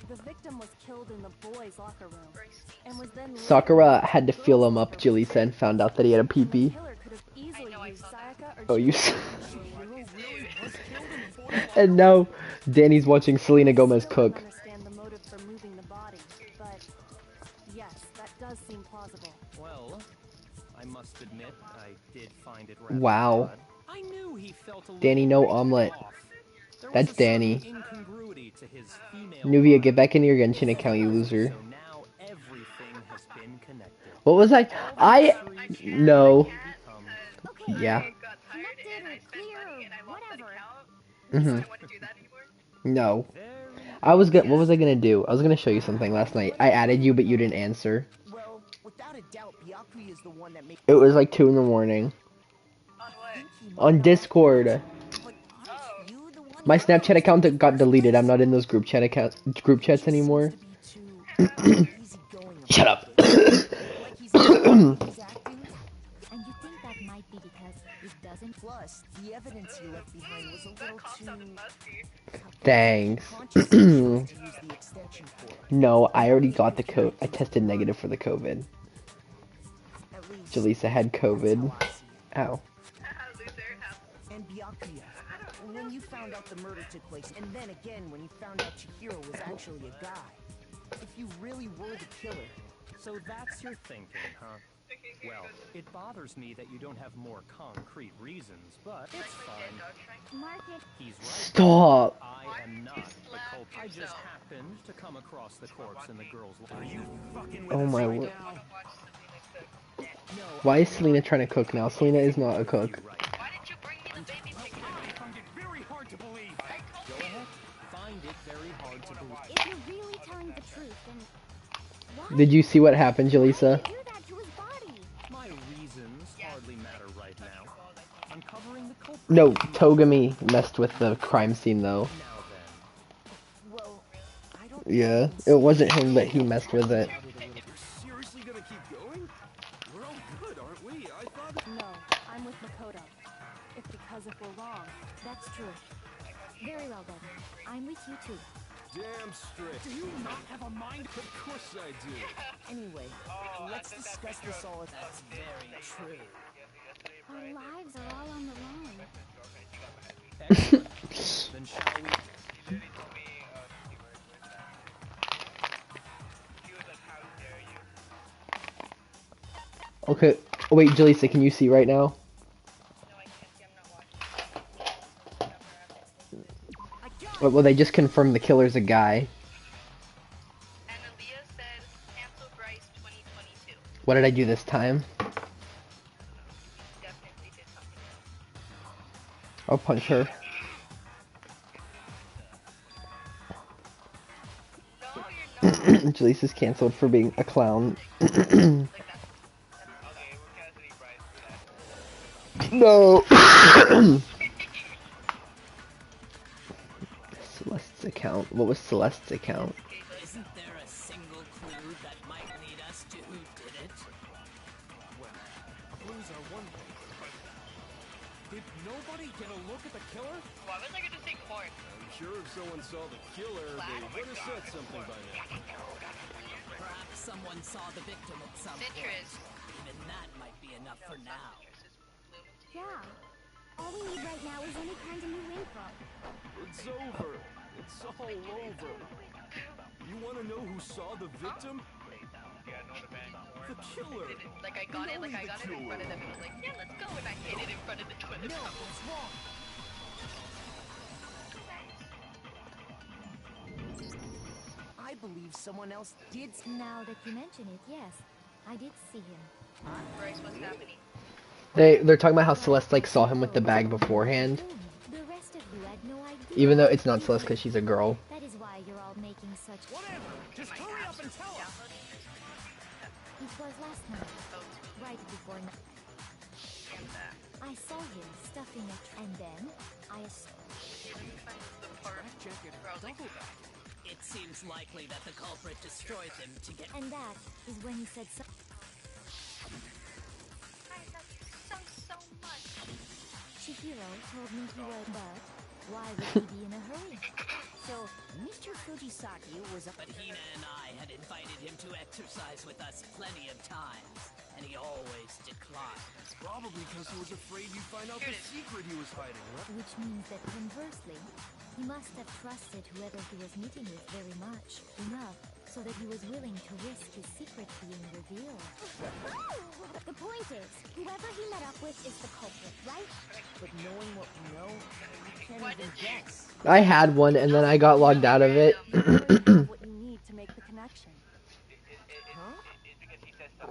The victim was killed in the boys' locker room, and was then... Sakura had to feel him up, Julie said, and found out that he had a peepee. Killer could have easily used Sayaka or Oh, you Chihiro And now, Danny's watching Selena Gomez cook. understand the motive for moving the body, but yes, that does seem plausible. Well, I must admit, I did find it rather Wow. odd. I knew he felt a Danny, little no omelet. off. There was That's a certain Danny. incongruity to his female Nuvia, get back into your Genshin account, you loser. So now everything has been connected. What was I? No. Yeah. Mhm. No. What was I gonna do? I was gonna show you something last night. I added you, but you didn't answer. Well, without a doubt, Byakuya is the one that made... It was like 2 in the morning. On Discord. My Snapchat account got deleted. I'm not in those group chats anymore. Shut up. He's acting, and you think that might be because it doesn't. Plus, the evidence you left behind was a little too... Thanks. No, I already got the code. I tested negative for the COVID. Jaleesa had COVID. Ow. And Byakuya, when you found out the murder took place, and then again when you found out Chihiro was actually a guy. If you really were the killer. So that's your thinking, huh? Well, it bothers me that you don't have more concrete reasons, but it's fine. He's right. Stop. I am not the culprit. I just happened to come across the corpse in the girl's life. Are you fucking with Oh us my right word. now? Why is Selena trying to cook now? Selena is not a cook. Why did you bring me the baby picture? I find it very hard to believe. Go ahead. Find it very hard to believe. If you're really telling the truth, then why Did you see what happened, Jaleesa? do that to his body? My reasons hardly matter right now. Uncovering the culprit. No, Togami messed with the crime scene though. Yeah, it wasn't him, but he messed with it. Seriously gonna keep going? We're all good, aren't we? I thought... No, I'm with Makoto. If because if we're wrong, That's true. Very well then. I'm with you too. Damn straight. Do you not have a mind? Of course I do. Anyway, let's discuss this all at That's very true. Our lives are all on the line. Excellent. Then shall we? Okay. Oh, wait, Jaleesa, can you see right now? Well, they just confirmed the killer's a guy. And Aaliyah said, cancel Bryce 2022. What did I do this time? Definitely did something. I'll punch her. Jaleesa's canceled for being a clown. No! Celeste's account. What was Celeste's account? Isn't there a single clue that might lead us to who did it? Well, clues are one thing. Did nobody get a look at the killer? Why was I gonna say corn? I'm sure if someone saw the killer, they would have said something by now. Perhaps someone saw the victim at some Citrus. point. Even that might be enough for now. Yeah. All we need right now is any kind of new info. It's over. It's all over. You want to know who saw the victim? The killer. Like I got it in front of them and was like, yeah, let's go, and I hid it in front of the toilet. No, what's wrong? I believe someone else did. Now that you mention it, yes. I did see him. Bryce, what's happening? They're talking about how Celeste like saw him with the bag beforehand. The rest of you had no idea. Even though it's not Celeste because she's a girl. That is why you're all making such. Whatever. Just hurry up and tell us. It was last night, right before night. I saw him stuffing it, and then I. It seems likely that the culprit destroyed them to get. And that is when he said so. Chihiro told me he was, but why would he be in a hurry? So, Mr. Fujisaki was up. But Hina and I had invited him to exercise with us plenty of times, and he always declined. Probably because he was afraid you'd find out the secret he was hiding, right? Which means that conversely, he must have trusted whoever he was meeting with very much, enough, so that he was willing to risk his secret being revealed. The point is, whoever he met up with is the culprit, right? But knowing what we know, we can't even guess. I had one and then I got logged out of it. what you need to make the connection.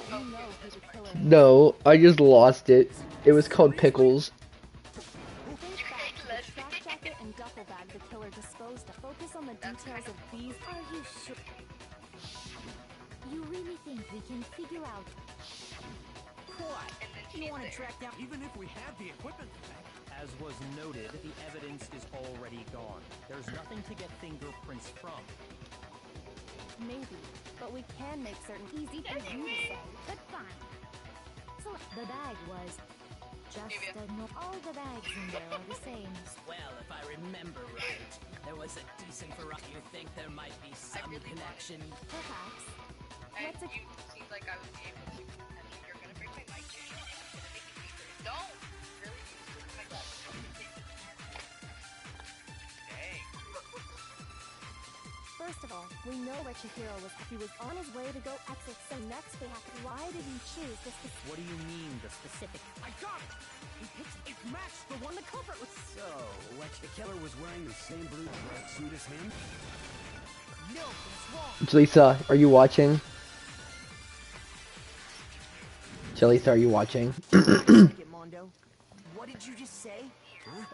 You know who the killer is. No, I just lost it. It was called Pickles. Think back to the track jacket and duffel bag the killer disposed of. Focus on the details of these. Are you sure? You really think we can figure out? What? You want to track down? Even if we had the equipment back. As was noted, the evidence is already gone. There's nothing to get fingerprints from. Maybe, but we can make certain easy for you to say. But fine. So the bag was just all the bags in there are the same. Well, if I remember right, there was a decent variety. You think there might be some connection? Perhaps. And you seemed like I was able to. You're gonna break my mic. You're gonna make it weaker. Don't! Really? Oh my god. Dang. First of all, we know where Chihiro was. He was on his way to go exit. So next we have to. Why did he choose this? What do you mean, the specific? I got it! It matched the one the culprit was. So, what, the killer was wearing the same blue suit as him? No, that's wrong. Jaleesa, are you watching? Jaleesa, are you watching? Mondo, what did you just say?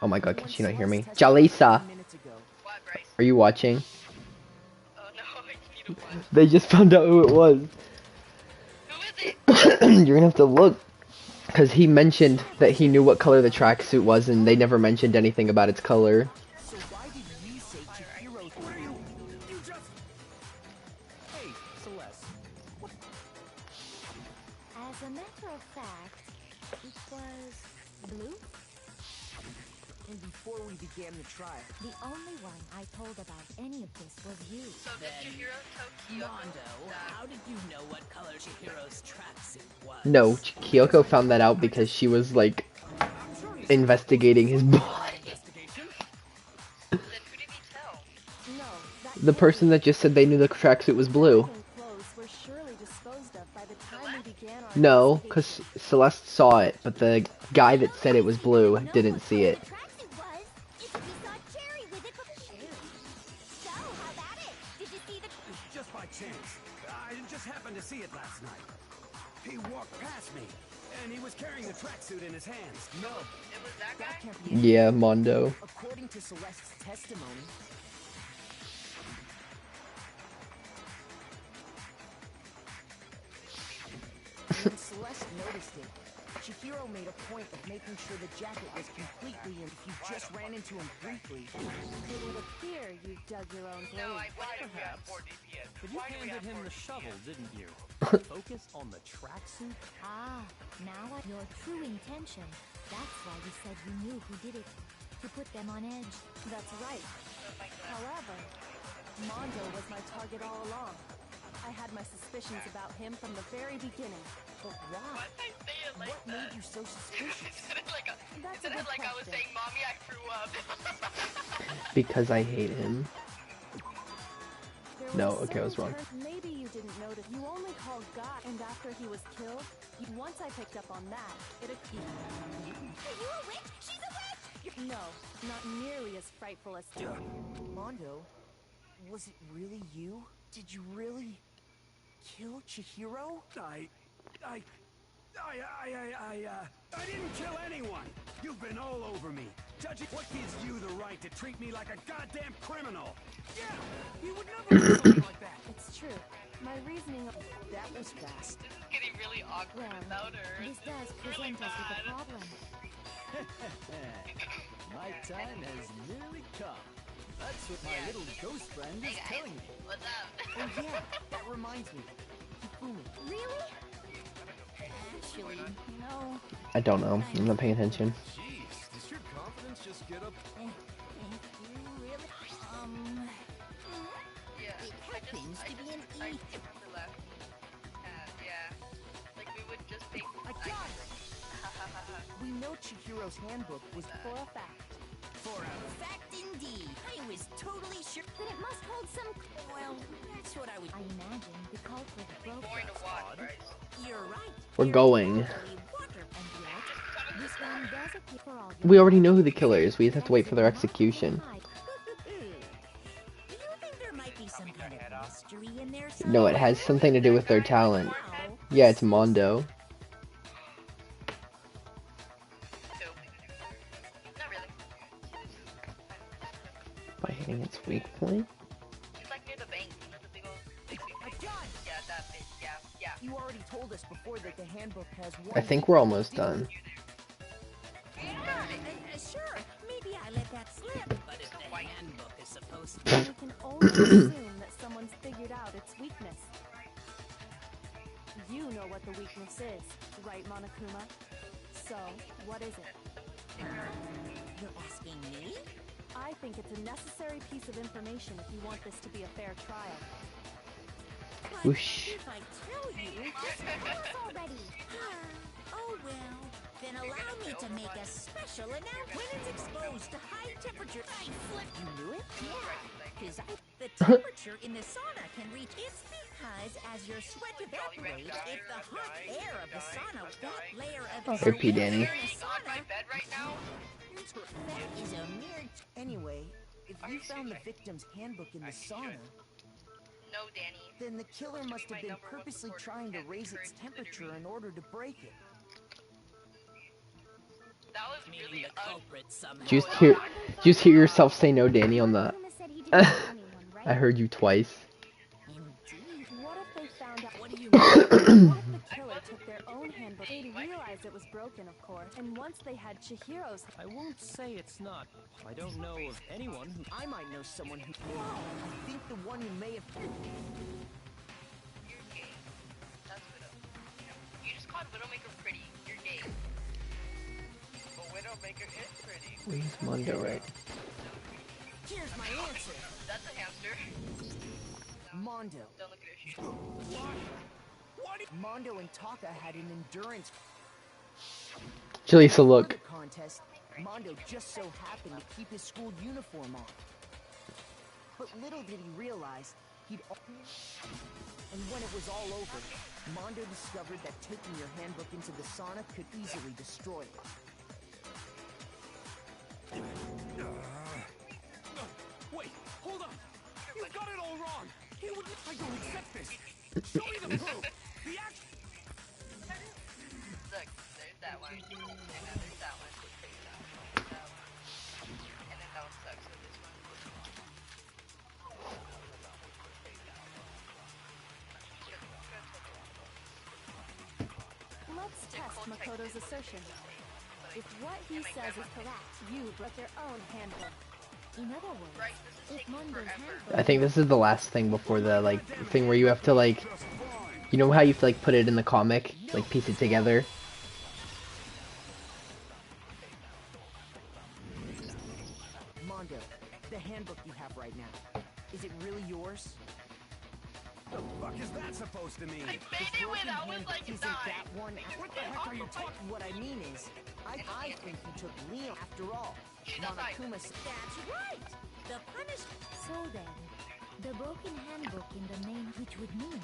Oh my god, can she not hear me? Jaleesa, are you watching? Oh no, I need to watch. They just found out who it was. Who is it? You're gonna have to look. Because he mentioned that he knew what color the tracksuit was, and they never mentioned anything about its color. So why did you say Chihiro's wearing? You just... Hey, Celeste. What? As a matter of fact, it was blue. And before we began the trial, The only one I told about any of this was you. So did Chihiro tell Kyoko Mondo, that? how did you know what color Chihiro's tracksuit was? No, Kyoko found that out because she was, like, investigating his body. Then who did he tell? No, The person that just said they knew the tracksuit was blue. clothes were surely disposed of by the time we began our No, because Celeste saw it, but the guy that said it was blue didn't see it. It's just by chance. I just happened to see it last night. He walked past me, and he was carrying the tracksuit in his hands. No, It was that guy? can't be Yeah, Mondo. according to Celeste's testimony. When Celeste noticed it, Chihiro made a point of making sure the jacket was completely in. If you just ran into him briefly, It would appear you dug your own grave. No, I Why do we have perhaps. 4 DPS? But you Why do we handed have him 4 the DPS? shovel, didn't you? Focus on the tracksuit? Ah, now your true intention. That's why you said you knew who did it. To put them on edge. That's right. However, Mondo was my target all along. I had my suspicions about him from the very beginning. but why? Why did I say it like What that? made you so suspicious? Said it like That's a said good it like I was question. saying, Mommy, I threw up. Because I hate him. There was No, a okay, I was certain wrong. turn- Maybe you didn't notice. You only called God, and after he was killed, once I picked up on that, it appeared. Are you a witch? She's a witch! No, not nearly as frightful as. Mondo, was it really you? Did you really kill Chihiro? I didn't kill anyone. You've been all over me. Judging what gives you the right to treat me like a goddamn criminal? Yeah, you would never do something like that. It's true. My reasoning. That was fast. This is getting really awkward Well, without her. this does really present us with a bad. problem. My time has nearly come. That's what my little ghost friend is Hey guys, telling me. what's up? Oh yeah, that reminds me. Hifumi. Really? Actually, no. I don't know. I'm not paying attention. Jeez, does your confidence just get up? You really? Yeah, It I happens to be an I E. skipped the left. Yeah, like we would just make. I got it. We know Chihiro's handbook was For a fact. For a fact indeed. I was totally sure. Then it must hold some. Well, that's what I would. I imagine the culprit broke Going to watch, right? You're right. We're going. and yet this one does appear for all We already know who the killer is. We just have to wait for their execution. Do you think there might be some kind of mystery in there? No, it has something to do with their talent. Yeah, it's Mondo. Not really. By hitting its weak point? She's like near the bank. You know, the big old big got it. Yeah, that bit. Yeah. You already told us before that the handbook has one. I think we're almost done. Yeah. Sure, maybe I let that slip. But if the handbook is supposed to We can only assume that someone's figured out its weakness. You know what the weakness is, right, Monokuma? So, what is it? You're asking me? I think it's a necessary piece of information if you want this to be a fair trial. But Whoosh. if I tell you... Tell us already. Oh well, then allow me to make a special announcement. When it's exposed to high temperature, I flip. You knew it? Yeah, because the temperature in the sauna can reach. It's because as your sweat evaporates, if the hot air of the sauna, that layer of R.I.P. Danny. in the sauna, that is a mere. Anyway, if you found the victim's handbook in the sauna, No, Danny. then the killer must have been purposely trying to raise its temperature in order to break it. That was really the culprit somehow. Just hear yourself say no, Danny, on the. I heard you twice. What if they found out? What do you mean? What if the killer took their own handbook? They'd realize it was broken, of course. And once they had Chihiro's, I won't say it's not. I don't know of anyone who. I might know someone who. I think the one who may have. You're gay. That's Widow. You just called Widowmaker pretty. You're gay. But Widowmaker is pretty. Where's Mondo, right? Here's my answer. That's a hamster. Mondo. Don't look at her. Mondo and Taka had an endurance Jaleesa, look. contest. Mondo just so happened to keep his school uniform on. But little did he realize he'd. And when it was all over, Mondo discovered that taking your handbook into the sauna could easily destroy it. Wait, hold on. You got it all wrong. He would. I don't accept this. Show me the proof. The action. Look, there's that one. And then there's that one. And then that one sucks. So this one. let's test Makoto's assertion. If what he says is correct, you brought their own handbook. In other words, if Mondo's handbook... I think this is the last thing before the, like, thing where you have to, like... You know how you have to, like, put it in the comic? Like, piece it together? Mondo, the handbook you have right now, is it really yours? The fuck is that supposed to mean? I made it when I was like Isn't 9. that one? What the heck are you talking? What I mean is, I think you took Leon after all. Monokuma said. That's right. The punishment. So then, the broken handbook in the name, which would mean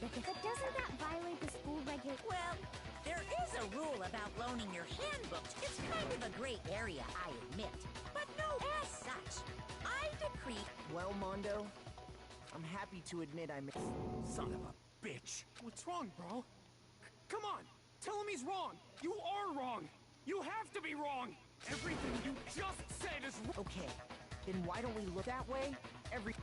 that the... But doesn't that violate the school regulation? Well, there is a rule about loaning your handbook. It's kind of a gray area, I admit. But no, as such, I decree... Well, Mondo, I'm happy to admit I made... Son of a bitch. What's wrong, bro? Come on. Tell him he's wrong. You are wrong. You have to be wrong. Everything you just said is wrong. Okay, then why don't we look that way? Every...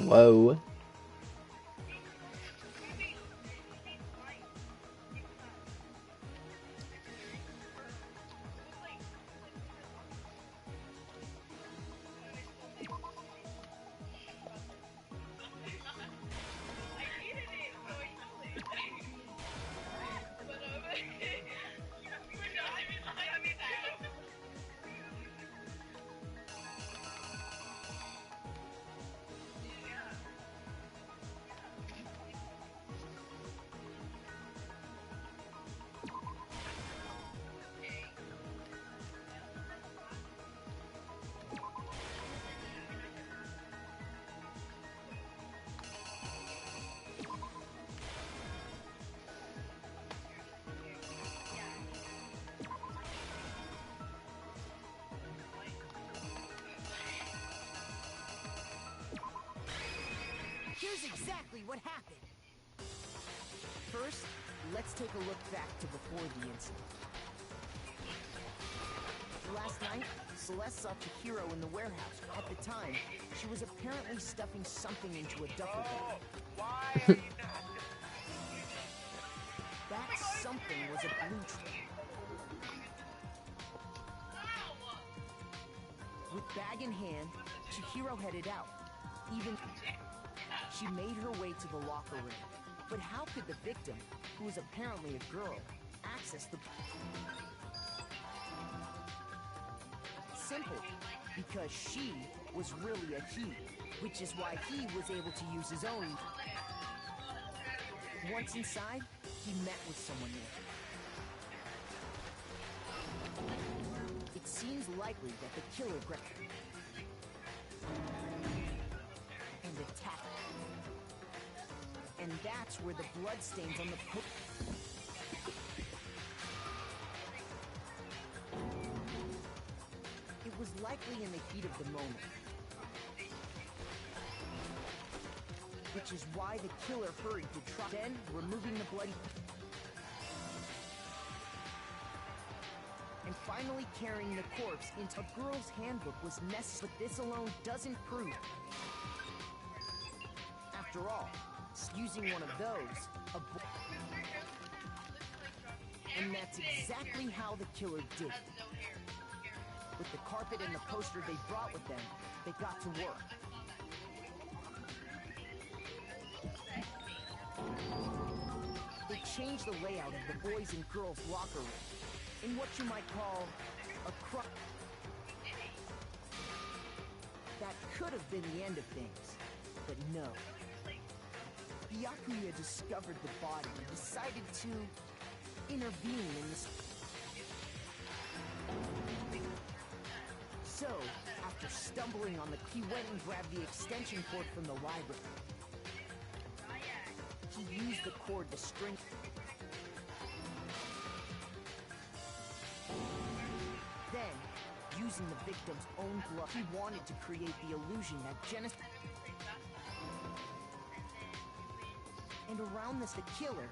Whoa. Here's exactly what happened. First, let's take a look back to before the incident. Last night, Celeste saw Chihiro in the warehouse. At the time, she was apparently stuffing something into a duffel bag. That something was a blue tray. With bag in hand, Chihiro headed out. She made her way to the locker room. But how could the victim, who was apparently a girl, access the... Simple. Because she was really a he, which is why he was able to use his own. Once inside, he met with someone there. It seems likely that the killer grabbed and attacked. And that's where the bloodstains on the It was likely in the heat of the moment. Which is why the killer hurried to try, then removing the bloody... and finally carrying the corpse into a girl's handbook was necessary, but this alone doesn't prove. After all, using one of those, and that's exactly how the killer did it. With the carpet and the poster they brought with them, they got to work. They changed the layout of the boys' and girls' locker room in what you might call a crime. That could have been the end of things, but no. Byakuya discovered the body and decided to intervene in this. So, after stumbling on the he went and grabbed the extension cord from the library. He used the cord to string. Then, using the victim's own blood, he wanted to create the illusion that Genesis. And around this, the killer,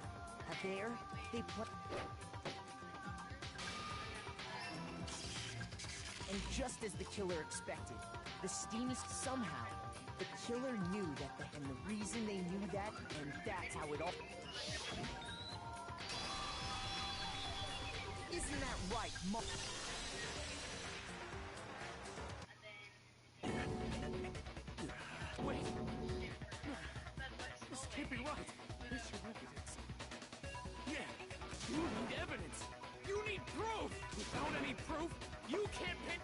there, they put. And just as the killer expected, the steam is somehow, the killer knew that, and the reason they knew that, and that's how it all. Isn't that right, Mo? Wait. This can't be right. This should evidence. Yeah, you need evidence. You need proof. Without any proof, you can't pin.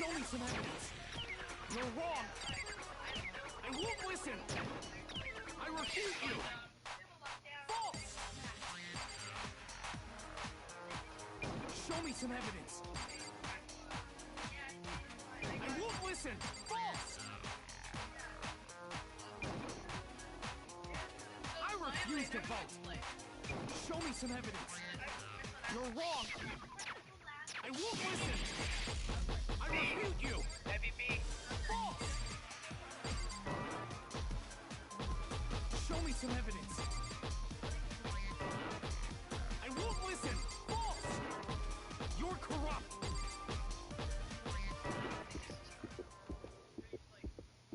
Show me some evidence. You're wrong. I won't listen. I refute you. False. Show me some evidence. I won't listen. False. I refuse to vote. Show me some evidence. You're wrong. I won't listen. I refute you. False. Show me some evidence. I won't listen. False. You're corrupt.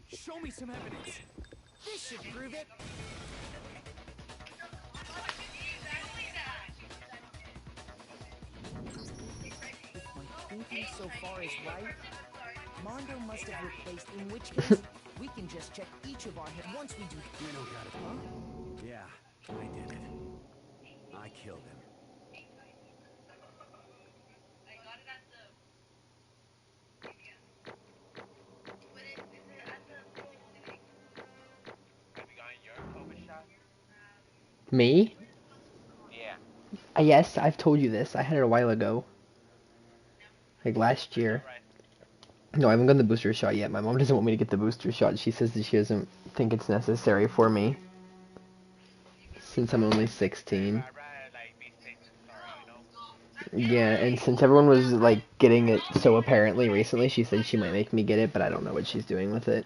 Show me some evidence. This should prove it. If my thinking so far is right, Mondo must have replaced, in which case, we can just check each of our heads once we do. You don't got it, huh? Yeah, I did it. I killed him. Me? Yeah. Yes, I've told you this. I had it a while ago. Like last year. No, I haven't gotten the booster shot yet. My mom doesn't want me to get the booster shot. She says that she doesn't think it's necessary for me. Since I'm only 16. Yeah, and since everyone was like getting it so apparently recently, she said she might make me get it, but I don't know what she's doing with it.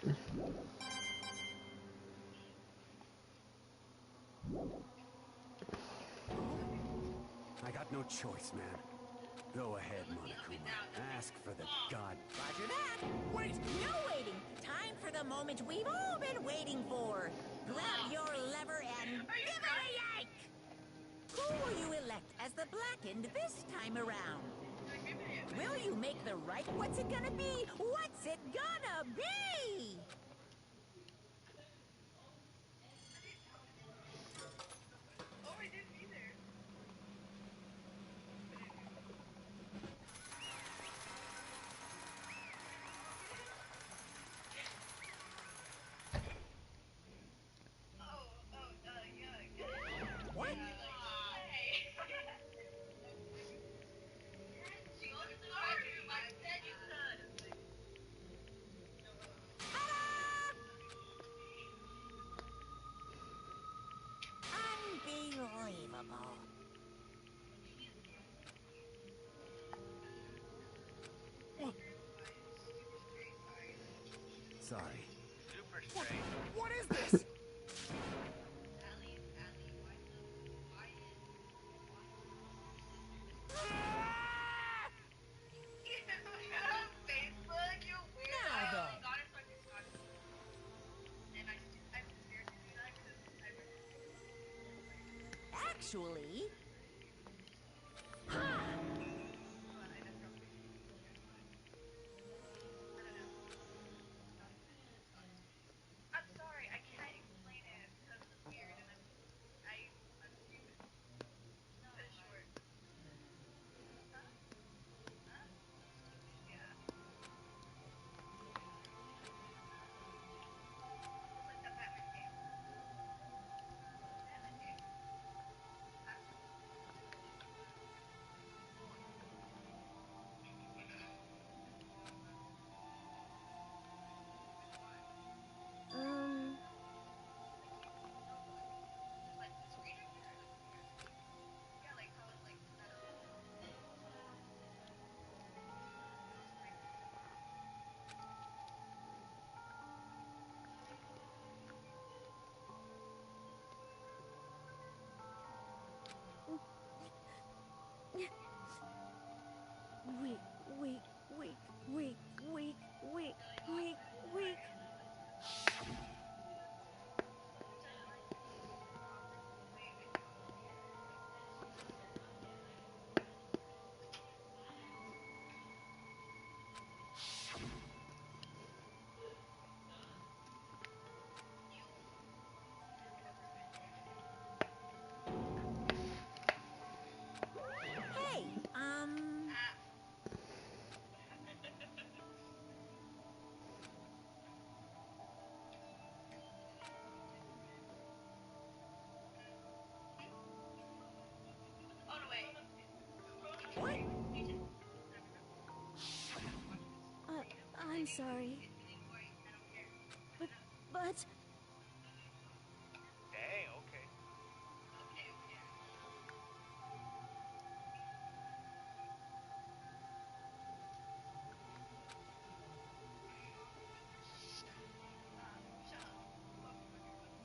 I got no choice, man. Go ahead, Monokuma. Ask for the god. Roger that. Wait, no waiting. Time for the moment we've all been waiting for. Grab your lever and give it a yank. Who will you elect as the Blackened this time around? Will you make the right? What's it gonna be? What's it gonna be? Unbelievable. Sorry. What is this? Actually... I'm sorry, I can't explain it because it's weird and I'm stupid. Cut it short. Huh? Huh? Yeah. It's like that Batman game. Batman game. Weak, weak, weak, weak, weak, weak, weak, weak. Hey, I'm sorry. But... Dang, okay.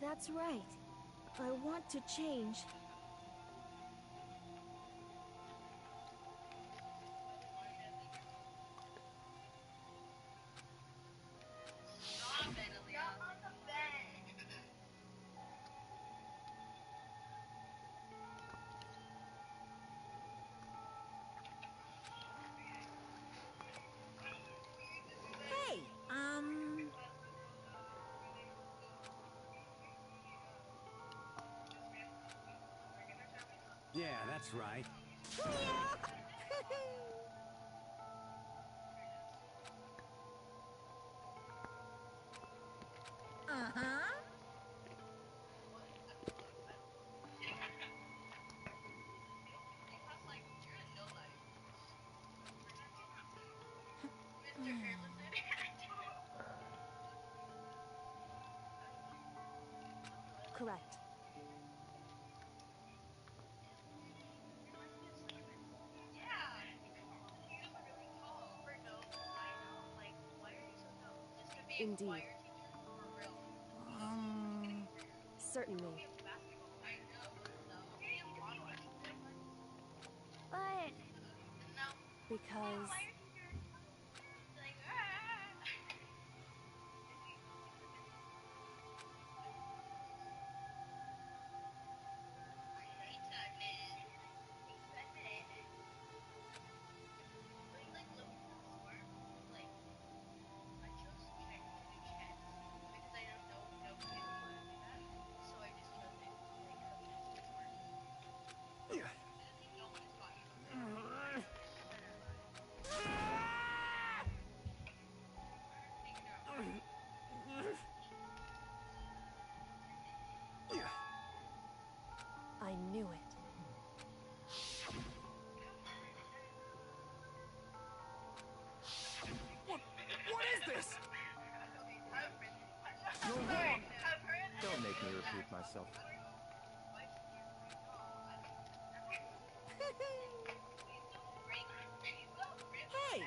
That's right. I want to change. Hey, Yeah, that's right. Uh-huh. Correct. Indeed. Certainly. But Because... I knew it. What is this? You're wrong! Don't make me repeat myself. Hey!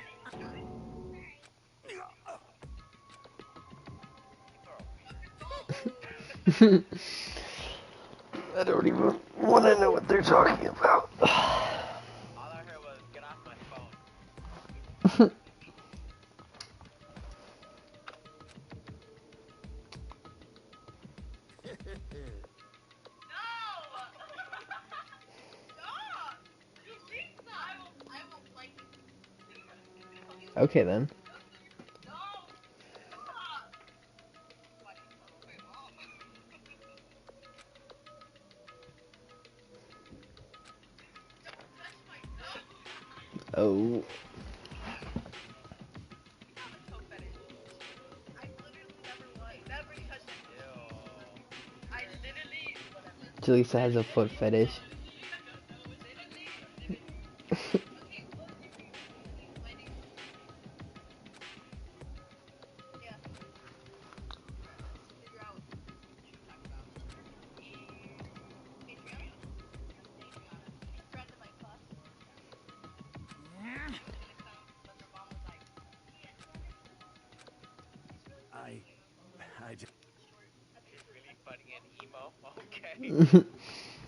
I don't even want to know what they're talking about. All I heard was, get off my phone. Okay then. Oh. Jaleesa has a foot fetish. I just... Really funny and emo. Okay.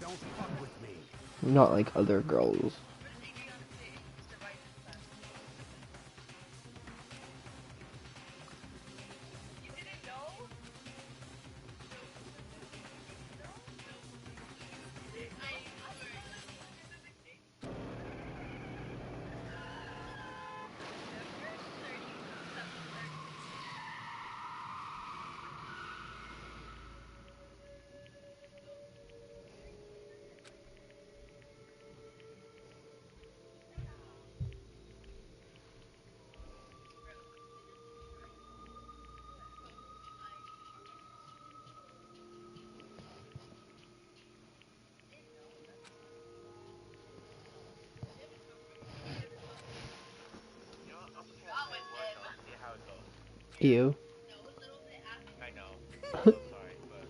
Don't fuck with me. Not like other girls. Ew. I know. I'm so sorry, but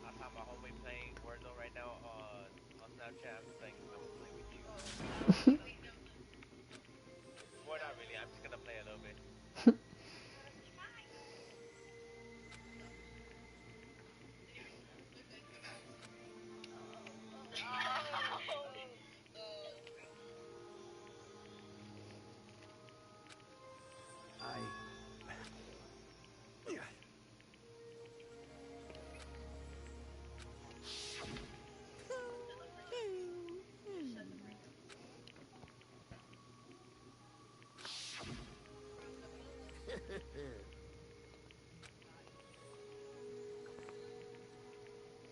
I have my homemate playing Warzone right now on Snapchat. I'm playing with you. Well, not really. I'm just gonna play a little bit.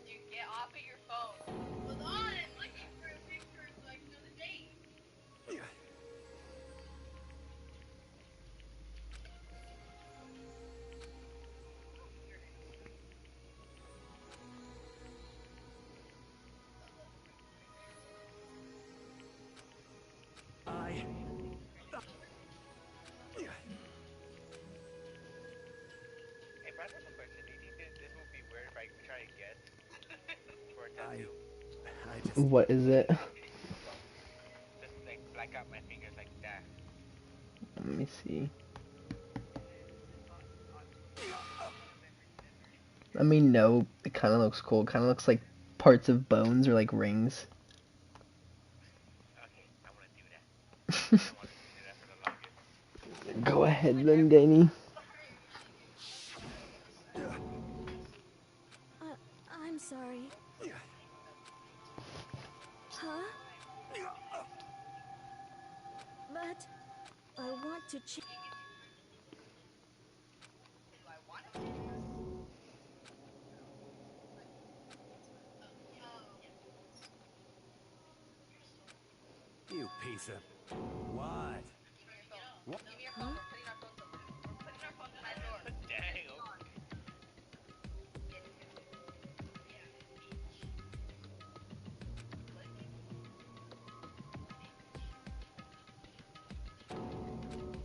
You get off of your phone. Hold on, I'm looking for a picture so I can know the date. Hey, Brad, I have a question. Do you think this would be weird if I try to guess for a tattoo? What is it? Just like black out my fingers like that. Let me see. I mean, no, it kind of looks cool. It kind of looks like parts of bones or like rings. Okay, I want to do that. I want to do that for the longest. Go ahead then, Danny. I'm sorry. Huh? But I want to You piece of... What? What? Huh? Dang.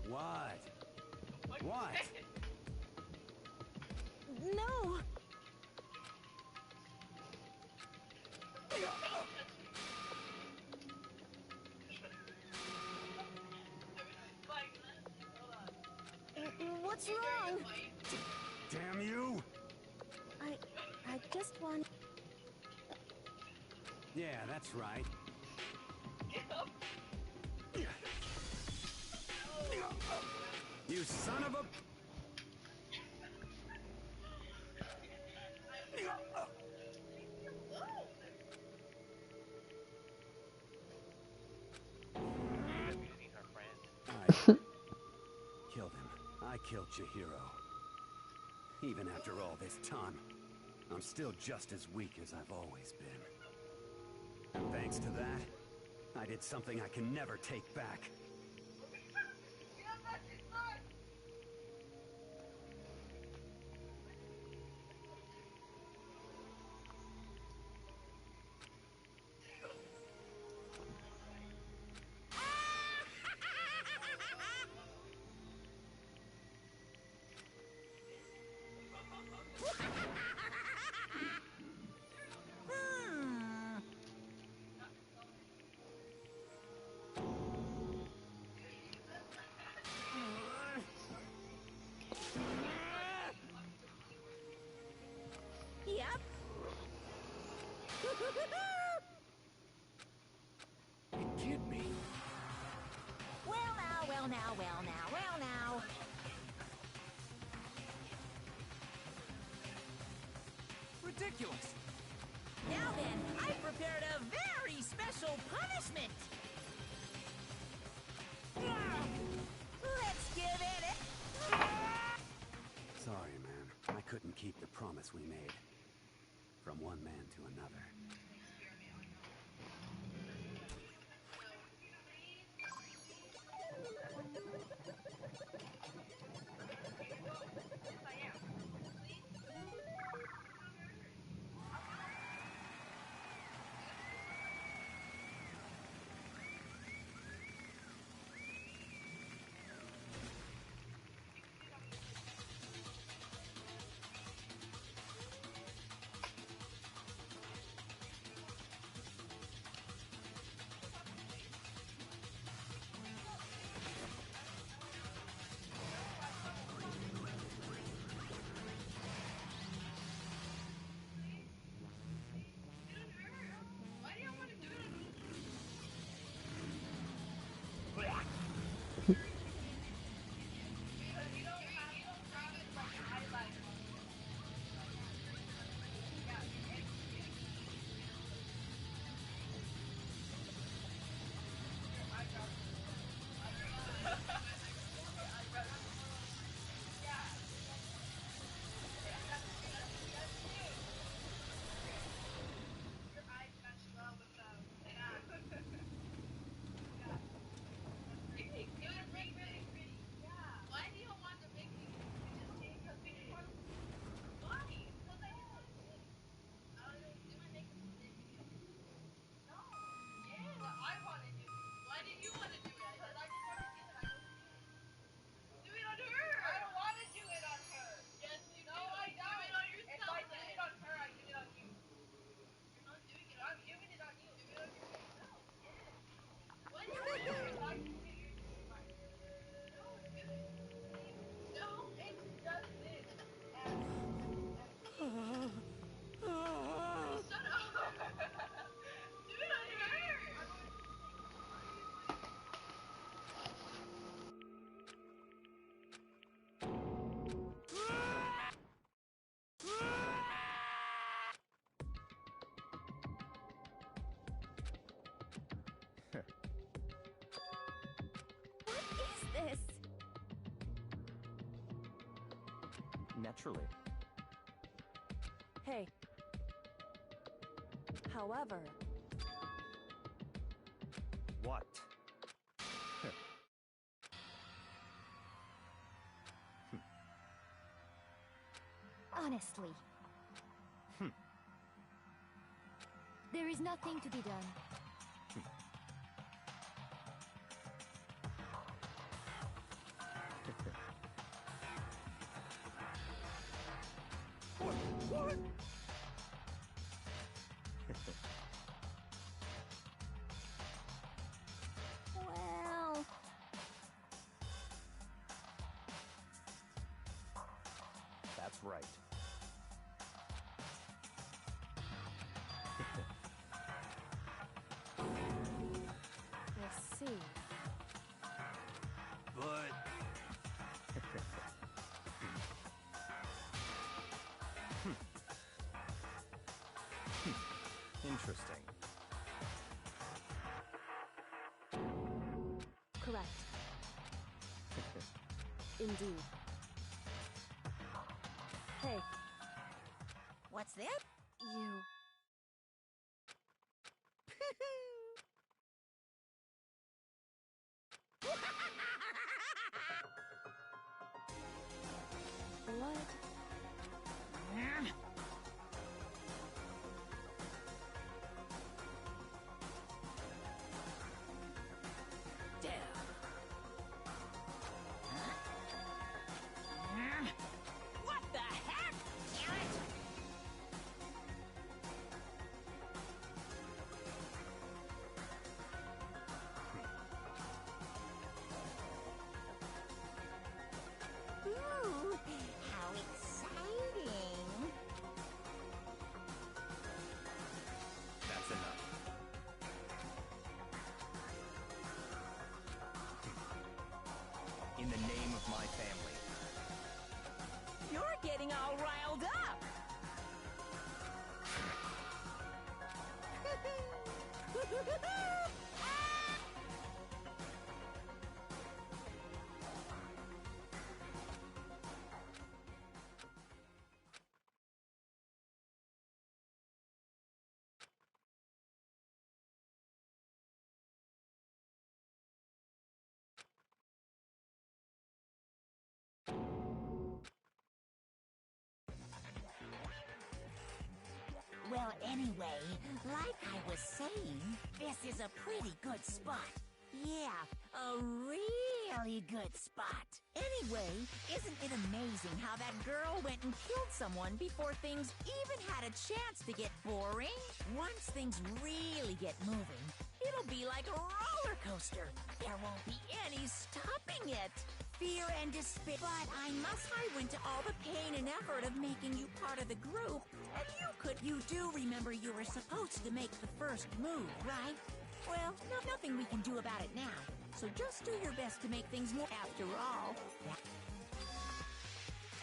What? What? No! What's wrong? Damn you! I just want... Yeah, that's right. You son of a... Abusing her friend. Killed him. I killed Chihiro. Even after all this time, I'm still just as weak as I've always been. And thanks to that, I did something I can never take back. Yep. You kid me. Well now, well now, well now, well now. Ridiculous. Now then, I've prepared a very special punishment. Let's give it a... Sorry, man. I couldn't keep the promise we made. From one man to another. Naturally. Hey. However... What? Honestly. There is nothing to be done. What? Well... That's right. We'll see. But... Interesting. Correct. Indeed. Hey. What's that? You... What? Damn. What the heck? Damn it! Ooh, how exciting! That's enough. In the name of my family. You're getting all riled up! Well, anyway, like I was saying, this is a pretty good spot. Yeah, a really good spot. Anyway, isn't it amazing how that girl went and killed someone before things even had a chance to get boring? Once things really get moving, it'll be like a roller coaster. There won't be any stopping it. Fear and despair. But I went to all the pain and effort of making you part of the group, and you do remember you were supposed to make the first move, right? Well, nothing we can do about it now, so just do your best to make things more. After all,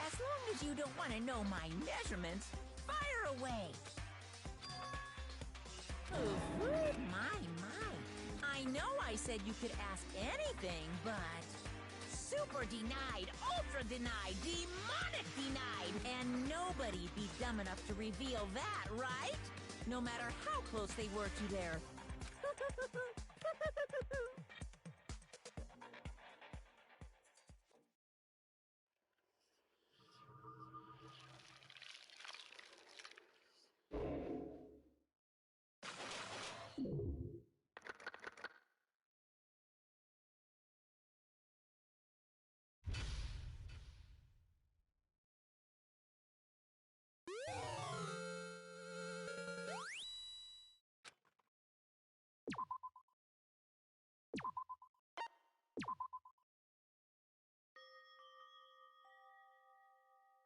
as long as you don't want to know my measurements, fire away. Ooh, my. I know I said you could ask anything, but... Super denied, ultra denied, demonic denied, and nobody'd be dumb enough to reveal that, right? No matter how close they were to their